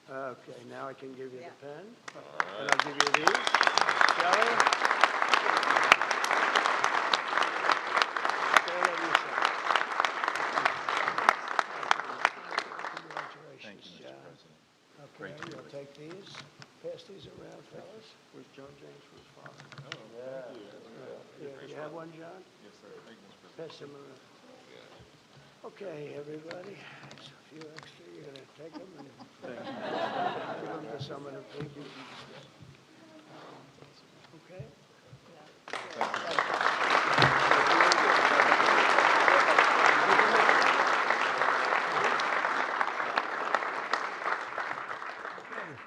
Okay, now I can give you the pen. And I'll give you these. Shelley? Okay, let me sign. Congratulations, John. Okay, you'll take these. Pass these around, fellas. Where's John James for his father? Oh, yeah. You have one, John? Yes, sir. Thank you, Mr. President. Pass them around. Okay, everybody. There's a few extra. You're going to take them and give them to someone who paid you. Okay?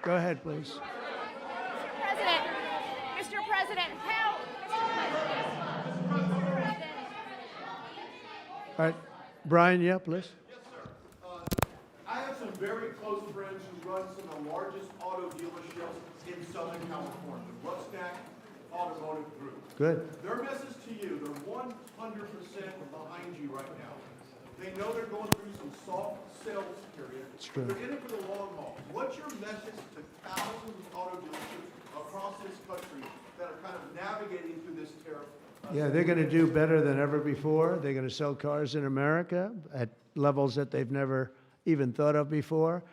Go ahead, please. Mr. President, help! All right. Brian, yeah, please. Yes, sir. I have some very close friends who run some of the largest auto dealerships in Southern California, Rusnak Automotive Group. Good. Their message to you, they're 100% behind you right now. They know they're going through some soft sales period. It's true. They're in it for the long haul. What's your message to thousands of auto dealerships across this country that are kind of navigating through this tariff? Yeah, they're going to do better than ever before. They're going to sell cars in America at levels that they've never even thought of before.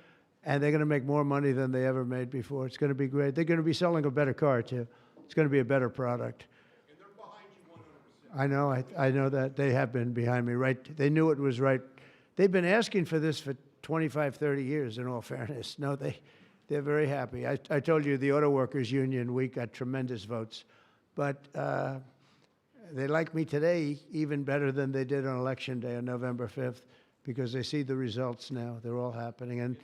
And they're going to make more money than they ever made before. It's going to be great. They're going to be selling a better car, too. It's going to be a better product. And they're behind you 100%. I know that. They have been behind me, right? They knew it was right. They've been asking for this for 25, 30 years, in all fairness. No, they're very happy. I told you the Auto Workers Union, we got tremendous votes But they like me today even better than they did on Election Day on November 5th because they see the results now. They're all happening. And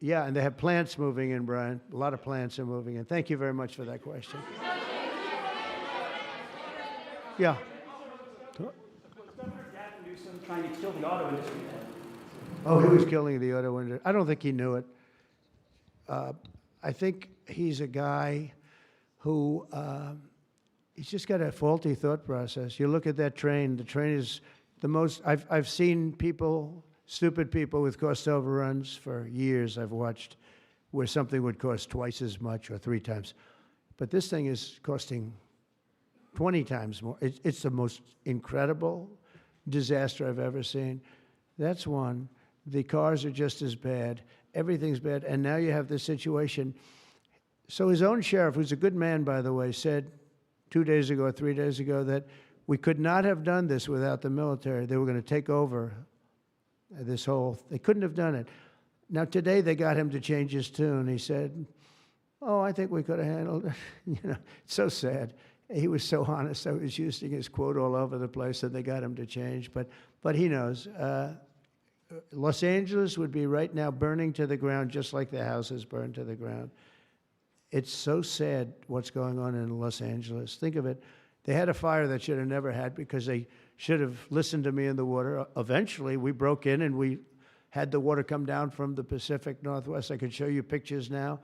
yeah, and they have plants moving in, Brian. A lot of plants are moving in. Thank you very much for that question. Yeah. Was Governor Gavin Newsom trying to kill the auto industry? Oh, he was killing the auto industry. I don't think he knew it. I think he's a guy who he's just got a faulty thought process. You look at that train. The train is the most. I've seen people, stupid people, with cost overruns for years. I've watched where something would cost twice as much or 3 times, but this thing is costing 20 times more. It's the most incredible disaster I've ever seen. That's one. The cars are just as bad. Everything's bad. And now you have this situation. So his own sheriff, who's a good man, by the way, said 2 days ago or 3 days ago that we could not have done this without the military. They were going to take over this whole, they couldn't have done it. Now today they got him to change his tune. He said, oh, I think we could have handled it. You know, it's so sad. He was so honest. I was using his quote all over the place, and they got him to change. But he knows. Los Angeles would be right now burning to the ground, just like the houses burned to the ground. It's so sad what's going on in Los Angeles. Think of it. They had a fire that should have never had because they should have listened to me in the water. Eventually, we broke in and we had the water come down from the Pacific Northwest. I could show you pictures now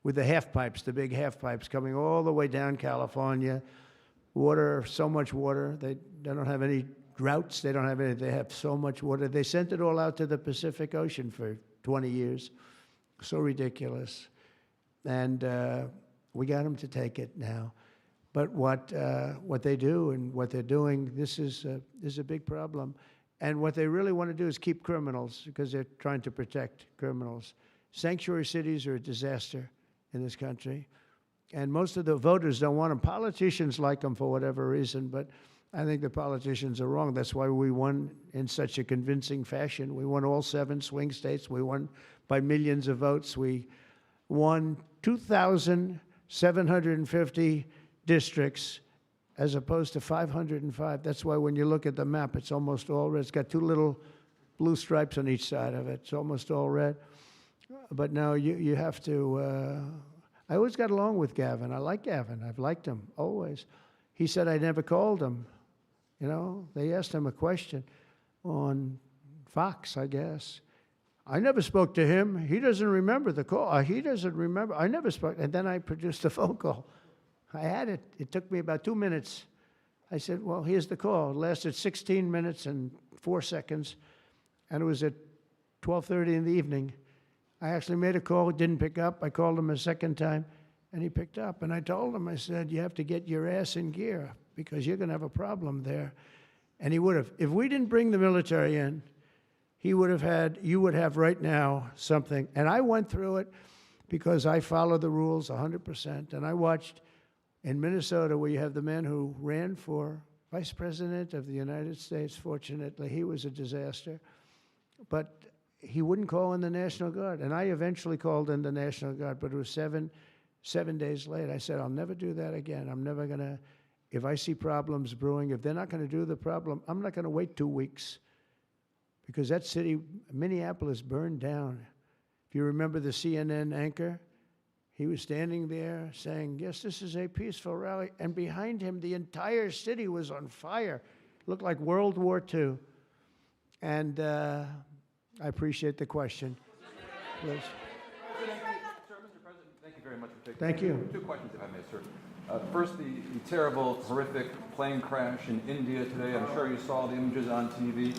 with the half pipes, the big half pipes coming all the way down California. Water, so much water. They don't have any droughts. They don't have any. They have so much water. They sent it all out to the Pacific Ocean for 20 years. So ridiculous. And we got them to take it now. But what they do and what they're doing, this is a big problem. And what they really want to do is keep criminals because they're trying to protect criminals. Sanctuary cities are a disaster in this country. And most of the voters don't want them. Politicians like them for whatever reason, but I think the politicians are wrong. That's why we won in such a convincing fashion. We won all 7 swing states. We won by millions of votes. We won 2,750 districts as opposed to 505. That's why when you look at the map, it's almost all red. It's got 2 little blue stripes on each side of it. It's almost all red. But now you have to, I always got along with Gavin. I like Gavin. I've liked him, always. He said I never called him. You know, they asked him a question on Fox, I guess. I never spoke to him. He doesn't remember the call. He doesn't remember. I never spoke. And then I produced a phone call. I had it. It took me about 2 minutes. I said, well, here's the call. It lasted 16 minutes and 4 seconds. And it was at 12:30 in the evening. I actually made a call, didn't pick up. I called him a second time, and he picked up. And I told him, I said, you have to get your ass in gear because you're going to have a problem there. And he would have. If we didn't bring the military in, he would have had, you would have right now something. And I went through it because I follow the rules 100%. And I watched in Minnesota where you have the man who ran for vice president of the United States. Fortunately, he was a disaster. But he wouldn't call in the National Guard. And I eventually called in the National Guard, but it was seven days late. I said, I'll never do that again. I'm never going to, if I see problems brewing, if they're not going to do the problem, I'm not going to wait 2 weeks. Because that city, Minneapolis, burned down. If you remember the CNN anchor, he was standing there saying, yes, this is a peaceful rally. And behind him, the entire city was on fire. It looked like World War II. And I appreciate the question. Please. Mr. President, thank you very much for taking. Thank you. 2 questions, if I may, sir. First, the terrible, horrific plane crash in India today. I'm sure you saw the images on TV.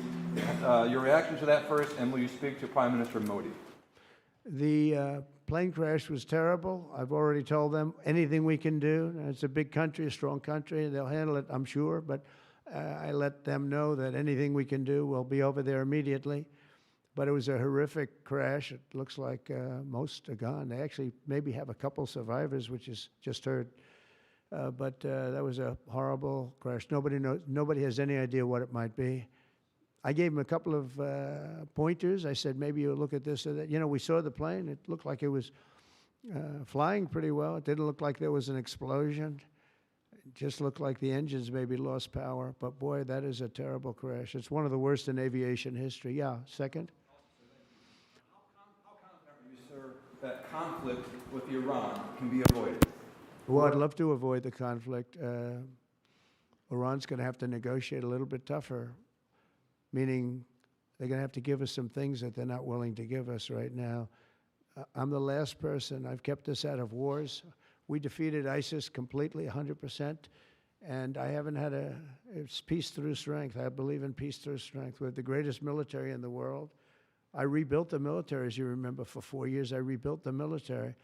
Your reaction to that first, and will you speak to Prime Minister Modi? The plane crash was terrible. I've already told them anything we can do. It's a big country, a strong country. They'll handle it, I'm sure. But I let them know that anything we can do, we'll be over there immediately. But it was a horrific crash. It looks like most are gone. They actually maybe have a couple survivors, which is just heard. But that was a horrible crash. Nobody knows. Nobody has any idea what it might be. I gave him a couple of pointers. I said, maybe you'll look at this or that. You know, we saw the plane. It looked like it was flying pretty well. It didn't look like there was an explosion. It just looked like the engines maybe lost power, but boy, that is a terrible crash. It's one of the worst in aviation history. Yeah, second? How confident are you, sir, that conflict with Iran can be avoided? Well, I'd love to avoid the conflict. Iran's going to have to negotiate a little bit tougher, meaning they're going to have to give us some things that they're not willing to give us right now. I'm the last person. I've kept us out of wars. We defeated ISIS completely, 100%, and I haven't had it's peace through strength. I believe in peace through strength. We have the greatest military in the world. I rebuilt the military, as you remember, for 4 years. I rebuilt the military,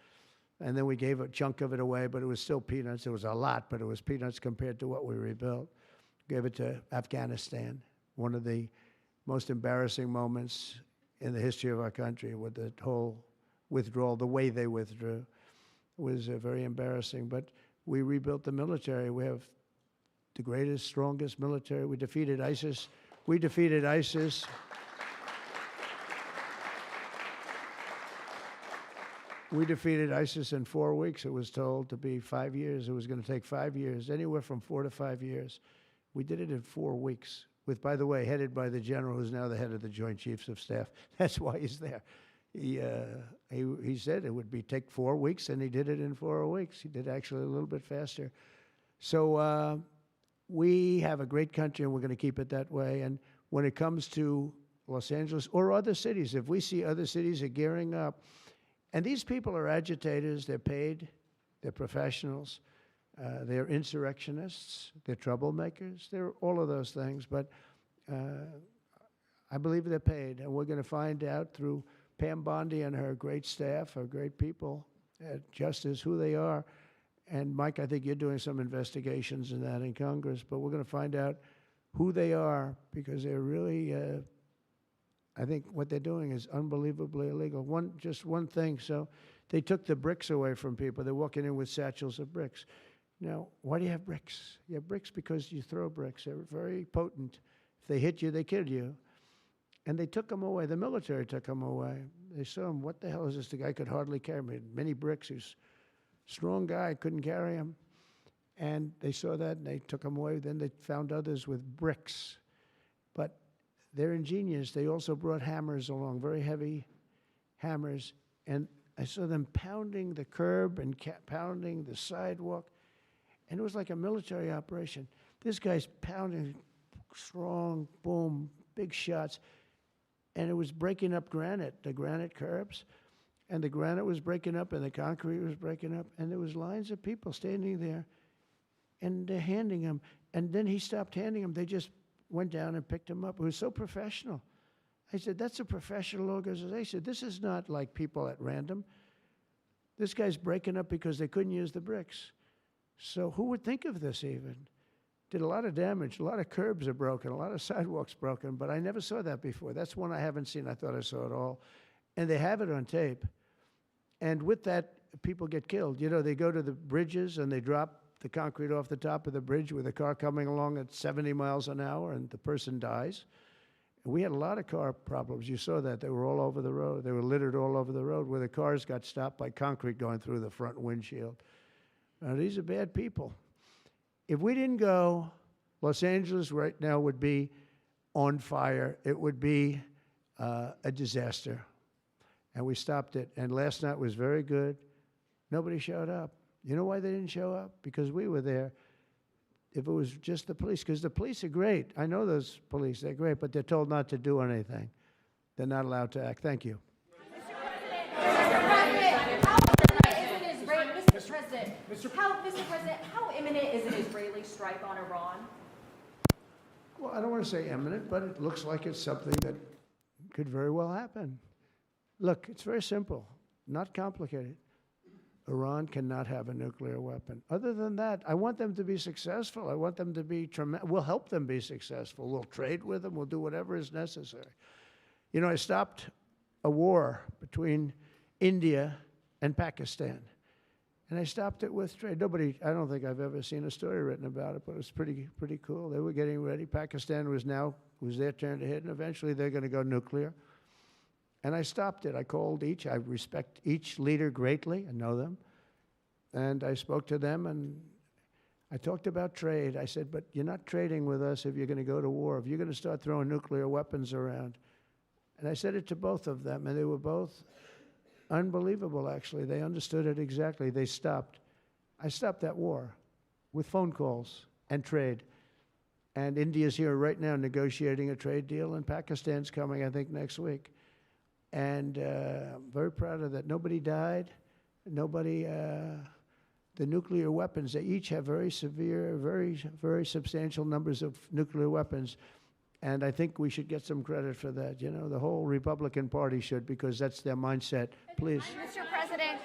and then we gave a chunk of it away, but it was still peanuts. It was a lot, but it was peanuts compared to what we rebuilt. Gave it to Afghanistan, one of the most embarrassing moments in the history of our country with the whole withdrawal, the way they withdrew was very embarrassing. But we rebuilt the military. We have the greatest, strongest military. We defeated ISIS. We defeated ISIS. We defeated ISIS in 4 weeks. It was told to be 5 years. It was going to take 5 years, anywhere from 4 to 5 years. We did it in 4 weeks, with, by the way, headed by the general who's now the head of the Joint Chiefs of Staff. That's why he's there. He said it would take 4 weeks, and he did it in 4 weeks. He did actually a little bit faster. So we have a great country, and we're going to keep it that way. And when it comes to Los Angeles or other cities, if we see other cities are gearing up, and these people are agitators, they're paid, they're professionals, they're insurrectionists, they're troublemakers, they're all of those things. But I believe they're paid, and we're going to find out through Pam Bondi and her great staff, her great people at Justice, who they are. And Mike, I think you're doing some investigations in that in Congress, but we're going to find out who they are, because they're really, I think what they're doing is unbelievably illegal. Just one thing, so they took the bricks away from people. They're walking in with satchels of bricks. Now, why do you have bricks? You have bricks because you throw bricks. They're very potent. If they hit you, they kill you. And they took them away. The military took them away. They saw him, what the hell is this? The guy could hardly carry me. Many bricks. He's a strong guy, couldn't carry him. And they saw that, and they took him away. Then they found others with bricks. But they're ingenious. They also brought hammers along, very heavy hammers. And I saw them pounding the curb and pounding the sidewalk. And it was like a military operation. This guy's pounding strong, boom, big shots. And it was breaking up granite, the granite curbs. And the granite was breaking up, and the concrete was breaking up. And there was lines of people standing there, and they're handing him. And then he stopped handing them. They just went down and picked him up. It was so professional. I said, that's a professional organization. This is not like people at random. This guy's breaking up because they couldn't use the bricks. So who would think of this even? Did a lot of damage. A lot of curbs are broken. A lot of sidewalks broken. But I never saw that before. That's one I haven't seen. I thought I saw it all. And they have it on tape. And with that, people get killed. You know, they go to the bridges and they drop the concrete off the top of the bridge with a car coming along at 70 miles an hour, and the person dies. And we had a lot of car problems. You saw that. They were all over the road. They were littered all over the road, where the cars got stopped by concrete going through the front windshield. Now, these are bad people. If we didn't go, Los Angeles right now would be on fire. It would be a disaster. And we stopped it. And last night was very good. Nobody showed up. You know why they didn't show up? Because we were there. If it was just the police, because the police are great. I know those police, they're great, but they're told not to do anything. They're not allowed to act. Thank you. Mr. President, how imminent is an Israeli strike on Iran? Well, I don't want to say imminent, but it looks like it's something that could very well happen. Look, it's very simple, not complicated. Iran cannot have a nuclear weapon. Other than that, I want them to be successful. I want them to be tremendous. We'll help them be successful. We'll trade with them. We'll do whatever is necessary. You know, I stopped a war between India and Pakistan. And I stopped it with trade. I don't think I've ever seen a story written about it, but it was pretty cool. They were getting ready. Pakistan was their turn to hit, and eventually they're going to go nuclear. And I stopped it. I called each. I respect each leader greatly. I know them. And I spoke to them, and I talked about trade. I said, but you're not trading with us if you're going to go to war, if you're going to start throwing nuclear weapons around. And I said it to both of them, and they were both unbelievable, actually. They understood it exactly. They stopped. I stopped that war with phone calls and trade. And India's here right now negotiating a trade deal, and Pakistan's coming, I think, next week. And I'm very proud of that. Nobody died. Nobody, the nuclear weapons, they each have very severe, very substantial numbers of nuclear weapons. And I think we should get some credit for that. You know, the whole Republican Party should, because that's their mindset. Please. Mr. President,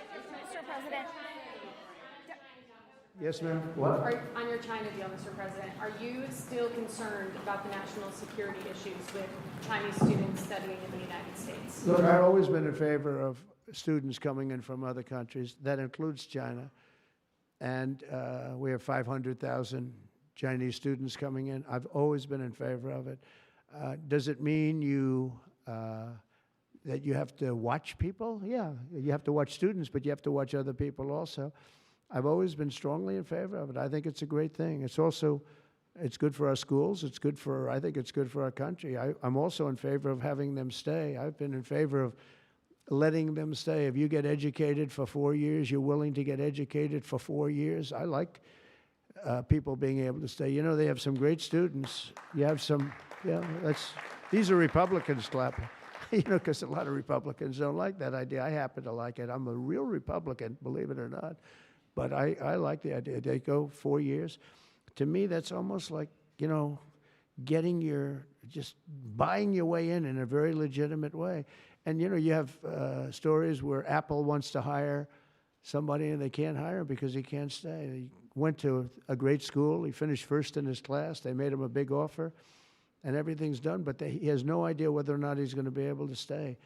Yes, ma'am? What? on your China deal, Mr. President, are you still concerned about the national security issues with Chinese students studying in the United States? Look, I've always been in favor of students coming in from other countries. That includes China. And we have 500,000 Chinese students coming in. I've always been in favor of it. Does it mean that you have to watch people? Yeah, you have to watch students, but you have to watch other people also. I've always been strongly in favor of it. I think it's a great thing. It's also, it's good for our schools. It's good for, I think it's good for our country. I'm also in favor of having them stay. I've been in favor of letting them stay. If you get educated for 4 years, you're willing to get educated for 4 years. I like people being able to stay. You know, they have some great students. You have some, yeah, these are Republicans clapping, you know, because a lot of Republicans don't like that idea. I happen to like it. I'm a real Republican, believe it or not. But I like the idea. They go 4 years. To me, that's almost like, you know, just buying your way in a very legitimate way. And, you know, you have stories where Apple wants to hire somebody and they can't hire him because he can't stay. He went to a great school. He finished first in his class. They made him a big offer, and everything's done. But he has no idea whether or not he's going to be able to stay.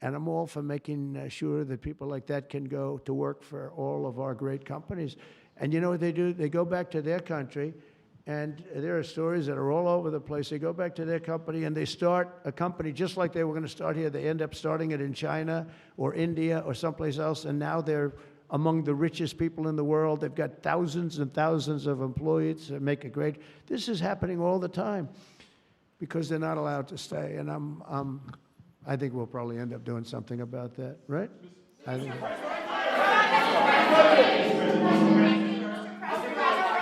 And I'm all for making sure that people like that can go to work for all of our great companies. And you know what they do? They go back to their country, and there are stories that are all over the place. They go back to their company, and they start a company just like they were going to start here. They end up starting it in China or India or someplace else, and now they're among the richest people in the world. They've got thousands and thousands of employees that make it great. This is happening all the time because they're not allowed to stay. And I think we'll probably end up doing something about that, right? I think.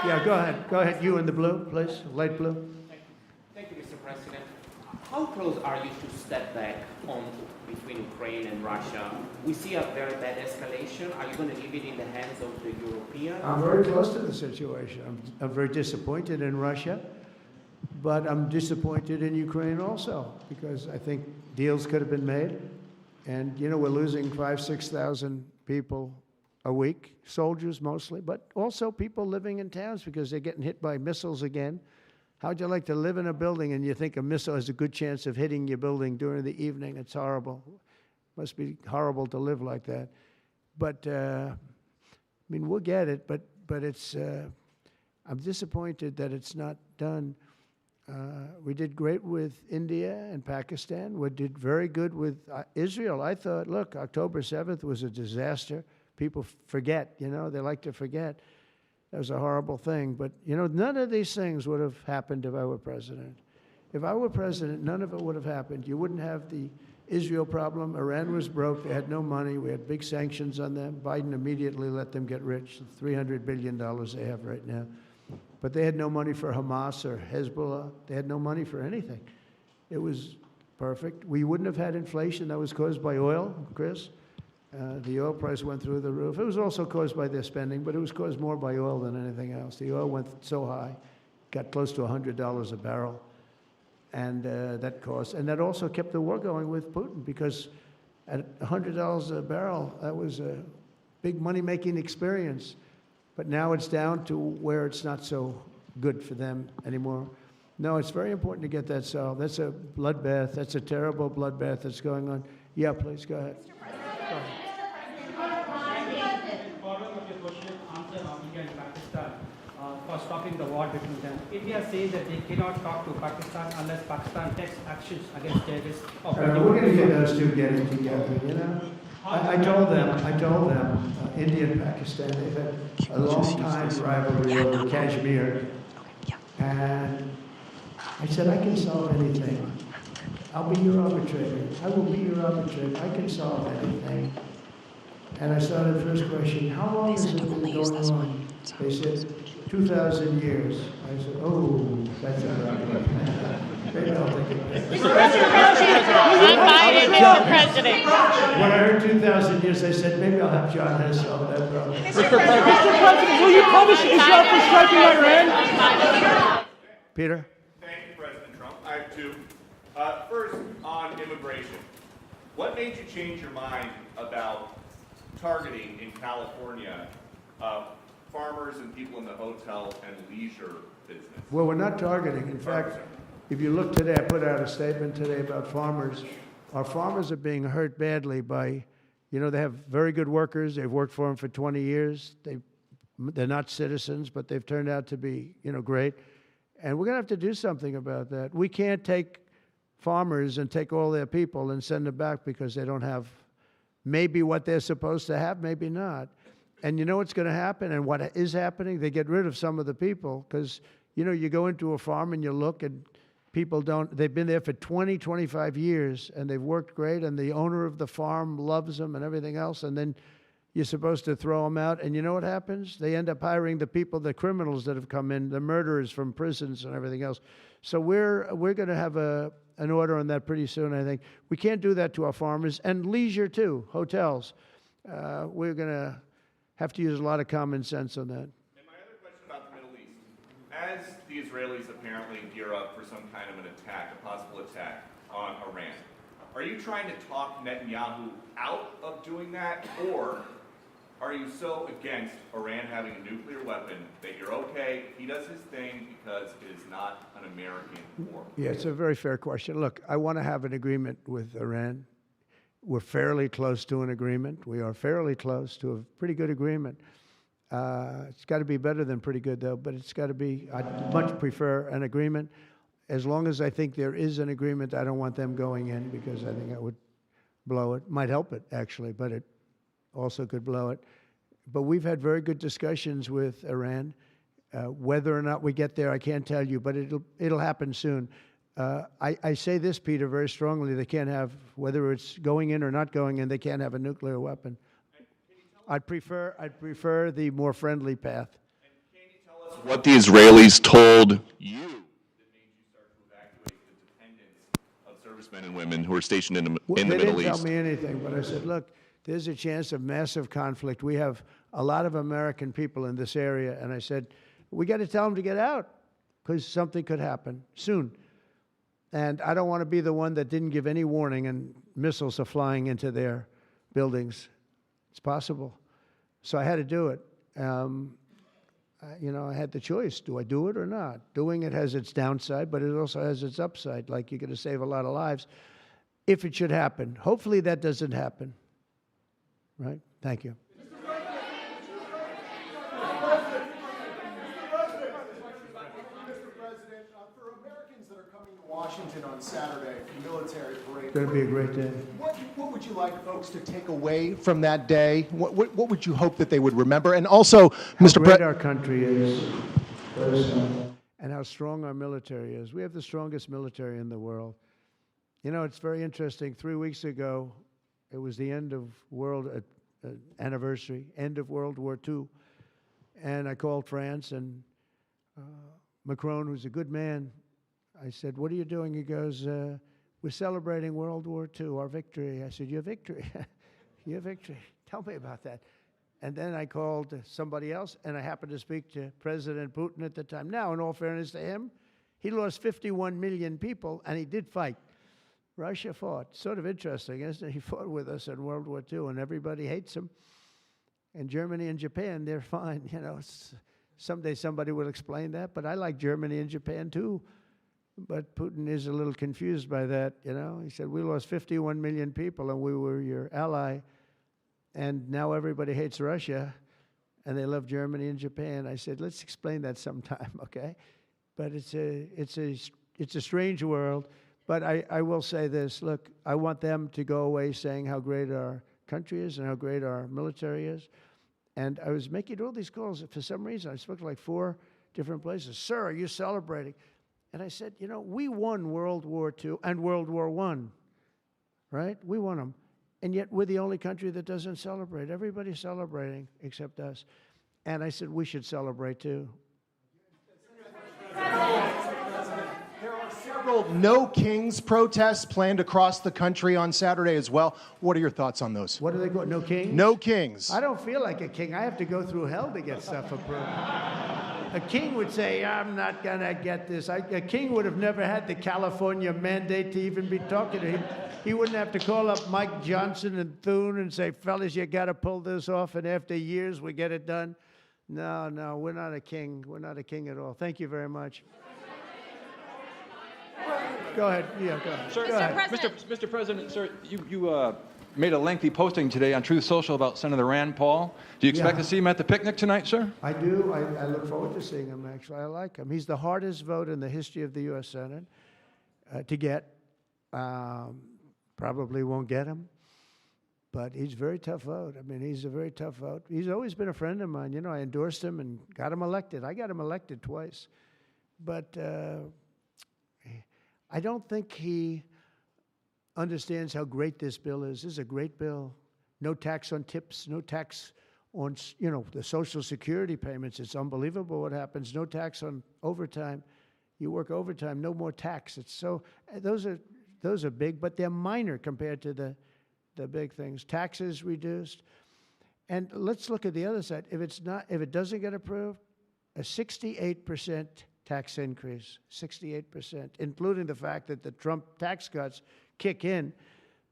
Yeah, go ahead. Go ahead. You in the blue, please. Light blue. Thank you, Mr. President. How close are you to step back between Ukraine and Russia? We see a very bad escalation. Are you going to leave it in the hands of the Europeans? I'm very close to the situation. I'm very disappointed in Russia, but I'm disappointed in Ukraine also because I think deals could have been made. And, you know, we're losing 5,000 to 6,000 people a week, soldiers mostly, but also people living in towns because they're getting hit by missiles again. How'd you like to live in a building and you think a missile has a good chance of hitting your building during the evening? It's horrible. Must be horrible to live like that. But, I mean, we'll get it, but it's, I'm disappointed that it's not done. We did great with India and Pakistan. We did very good with Israel. I thought, look, October 7th was a disaster. People forget, you know, they like to forget. That was a horrible thing. But, you know, none of these things would have happened if I were president. If I were president, none of it would have happened. You wouldn't have the Israel problem. Iran was broke. They had no money. We had big sanctions on them. Biden immediately let them get rich, $300 billion they have right now. But they had no money for Hamas or Hezbollah. They had no money for anything. It was perfect. We wouldn't have had inflation that was caused by oil, Chris. The oil price went through the roof. It was also caused by their spending, but it was caused more by oil than anything else. The oil went so high, got close to $100 a barrel, and that cost. And that also kept the war going with Putin because at $100 a barrel, that was a big money-making experience. But now it's down to where it's not so good for them anymore. No, it's very important to get that solved. That's a bloodbath. That's a terrible bloodbath that's going on. Yeah, please, go ahead. Following up your question, answer on India and Pakistan for stopping the war between them. India says that they cannot talk to Pakistan unless Pakistan takes actions against terrorists. We're going to get those two getting together, you know? I told them, India and Pakistan, they've had a long time rivalry over Kashmir. And I said, I can solve anything. I'll be your arbitrator. I will be your arbitrator. I can solve anything. And I started the first question, how long has it been going on? They said, 2,000 years. I said, oh, that's a problem. Maybe I'll take it. Mr. President, Mr. President. When I heard 2,000 years, I said, maybe I'll have John Hess solve that problem. Mr. President, will you punish Israel for striking Iran? Peter? Thank you, President Trump. I have two. First, on immigration. What made you change your mind about targeting in California farmers and people in the hotel and leisure business? Well, we're not targeting. In fact, if you look today, I put out a statement today about farmers. Our farmers are being hurt badly by, they have very good workers. They've worked for them for 20 years. They're not citizens, but they've turned out to be, great. And we're going to have to do something about that. We can't take farmers and take all their people and send them back because they don't have maybe what they're supposed to have, maybe not. And you know what's going to happen and what is happening? They get rid of some of the people because, you go into a farm and you look and people they've been there for 20, 25 years and they've worked great and the owner of the farm loves them and everything else. And then you're supposed to throw them out. And you know what happens? They end up hiring the people, the criminals that have come in, the murderers from prisons and everything else. So we're going to have an order on that pretty soon, I think. We can't do that to our farmers. And leisure, too, hotels. We're going to have to use a lot of common sense on that. And my other question about the Middle East. As the Israelis apparently gear up for some kind of an attack, a possible attack on Iran, are you trying to talk Netanyahu out of doing that? Or are you so against Iran having a nuclear weapon that you're okay, he does his thing because it is not an American war? Yeah, it's a very fair question. Look, I want to have an agreement with Iran. We're fairly close to an agreement. We are fairly close to a pretty good agreement. It's got to be better than pretty good, though, but it's got to be, I'd much prefer an agreement. As long as I think there is an agreement, I don't want them going in because I think that would blow it. Might help it, actually, but it also could blow it. But we've had very good discussions with Iran. Whether or not we get there, I can't tell you, but it'll happen soon. I say this, Peter, very strongly. They can't have, whether it's going in or not going in, they can't have a nuclear weapon. I'd prefer the more friendly path. And can you tell us what the Israelis told you that made you start to evacuate the dependents of servicemen and women who are stationed in the Middle East? They didn't tell me anything, but I said, look, there's a chance of massive conflict. We have a lot of American people in this area, and I said, we got to tell them to get out because something could happen soon. And I don't want to be the one that didn't give any warning and missiles are flying into their buildings. It's possible. So I had to do it. I had the choice. Do I do it or not? Doing it has its downside, but it also has its upside, like you're going to save a lot of lives if it should happen. Hopefully that doesn't happen. Right? Thank you. Washington on Saturday for military parade. It's going to be a great day. What would you like folks to take away from that day? What would you hope that they would remember? And also, Mr. How great our country is, and how strong our military is. We have the strongest military in the world. It's very interesting. 3 weeks ago, it was the end of world anniversary, end of World War II, and I called France and Macron, who's a good man. I said, what are you doing? He goes, we're celebrating World War II, our victory. I said, your victory? Your victory. Tell me about that. And then I called somebody else, and I happened to speak to President Putin at the time. Now, in all fairness to him, he lost 51 million people, and he did fight. Russia fought. Sort of interesting, isn't it? He fought with us in World War II, and everybody hates him. And Germany and Japan, they're fine. Someday somebody will explain that, but I like Germany and Japan, too. But Putin is a little confused by that, He said, we lost 51 million people, and we were your ally, and now everybody hates Russia, and they love Germany and Japan. I said, let's explain that sometime, okay? But it's a strange world. But I will say this, look, I want them to go away saying how great our country is and how great our military is. And I was making all these calls. For some reason, I spoke to like 4 different places. Sir, are you celebrating? And I said, you know, we won World War II and World War I, right? We won them. And yet we're the only country that doesn't celebrate. Everybody's celebrating except us. And I said, we should celebrate too. There are several No Kings protests planned across the country on Saturday as well. What are your thoughts on those? What do they go? No kings? No Kings. I don't feel like a king. I have to go through hell to get stuff approved. A king would say, I'm not going to get this. A king would have never had the California mandate to even be talking to him. He wouldn't have to call up Mike Johnson and Thune and say, fellas, you got to pull this off, and after years we get it done. No, we're not a king. We're not a king at all. Thank you very much. Go ahead. Yeah, go ahead. Sir, Go ahead. Mr. President, sir, you made a lengthy posting today on Truth Social about Senator Rand Paul. Do you expect to see him at the picnic tonight, sir? I do. I look forward to seeing him, actually. I like him. He's the hardest vote in the history of the U.S. Senate to get. Probably won't get him, but he's a very tough vote. I mean, he's a very tough vote. He's always been a friend of mine. You know, I endorsed him and got him elected. I got him elected twice. But I don't think he understands how great this bill is. This is a great bill. No tax on tips, no tax on, you know, the Social Security payments. It's unbelievable what happens. No tax on overtime. You work overtime, no more tax. It's so, those are big, but they're minor compared to the big things. Taxes reduced. And let's look at the other side. If it doesn't get approved, a 68% tax increase, 68%, including the fact that the Trump tax cuts kick in.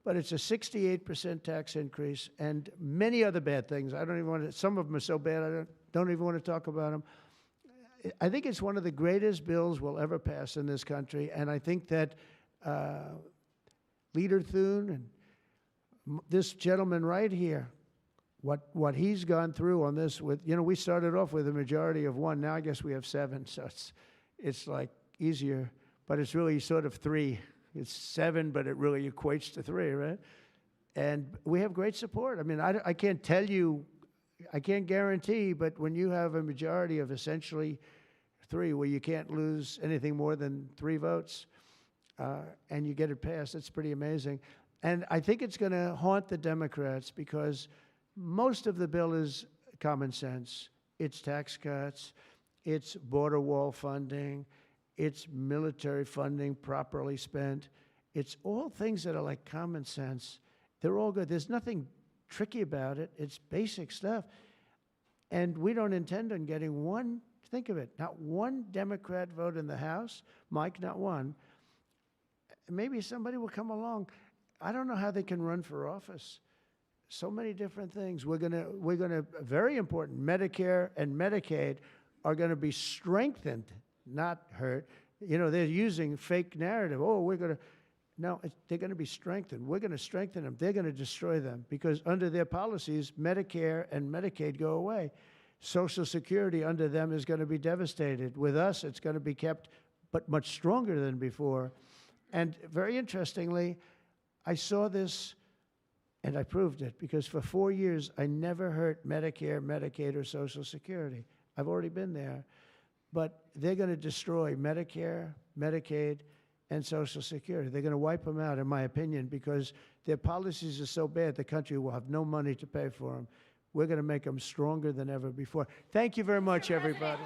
But it's a 68% tax increase and many other bad things. I don't even want to, some of them are so bad I don't even want to talk about them. I think it's one of the greatest bills we'll ever pass in this country, and I think that Leader Thune and this gentleman right here, what he's gone through on this with, you know, we started off with a majority of 1. Now I guess we have 7, so it's like easier, but it's really sort of 3. It's 7, but it really equates to 3, right? And we have great support. I mean, I can't tell you, I can't guarantee, but when you have a majority of essentially 3, where you can't lose anything more than 3 votes, and you get it passed, it's pretty amazing. And I think it's going to haunt the Democrats because most of the bill is common sense. It's tax cuts, it's border wall funding, it's military funding properly spent. It's all things that are like common sense. They're all good. There's nothing tricky about it. It's basic stuff. And we don't intend on getting one, think of it, not one Democrat vote in the House. Mike, not one. Maybe somebody will come along. I don't know how they can run for office. So many different things. We're gonna very important, Medicare and Medicaid are gonna be strengthened, not hurt. You know, they're using fake narrative. Oh, no, they're gonna be strengthened. We're gonna strengthen them. They're gonna destroy them because under their policies, Medicare and Medicaid go away. Social Security under them is gonna be devastated. With us, it's gonna be kept, but much stronger than before. And very interestingly, I saw this and I proved it because for 4 years, I never hurt Medicare, Medicaid, or Social Security. I've already been there. But they're going to destroy Medicare, Medicaid, and Social Security. They're going to wipe them out, in my opinion, because their policies are so bad, the country will have no money to pay for them. We're going to make them stronger than ever before. Thank you very much, everybody.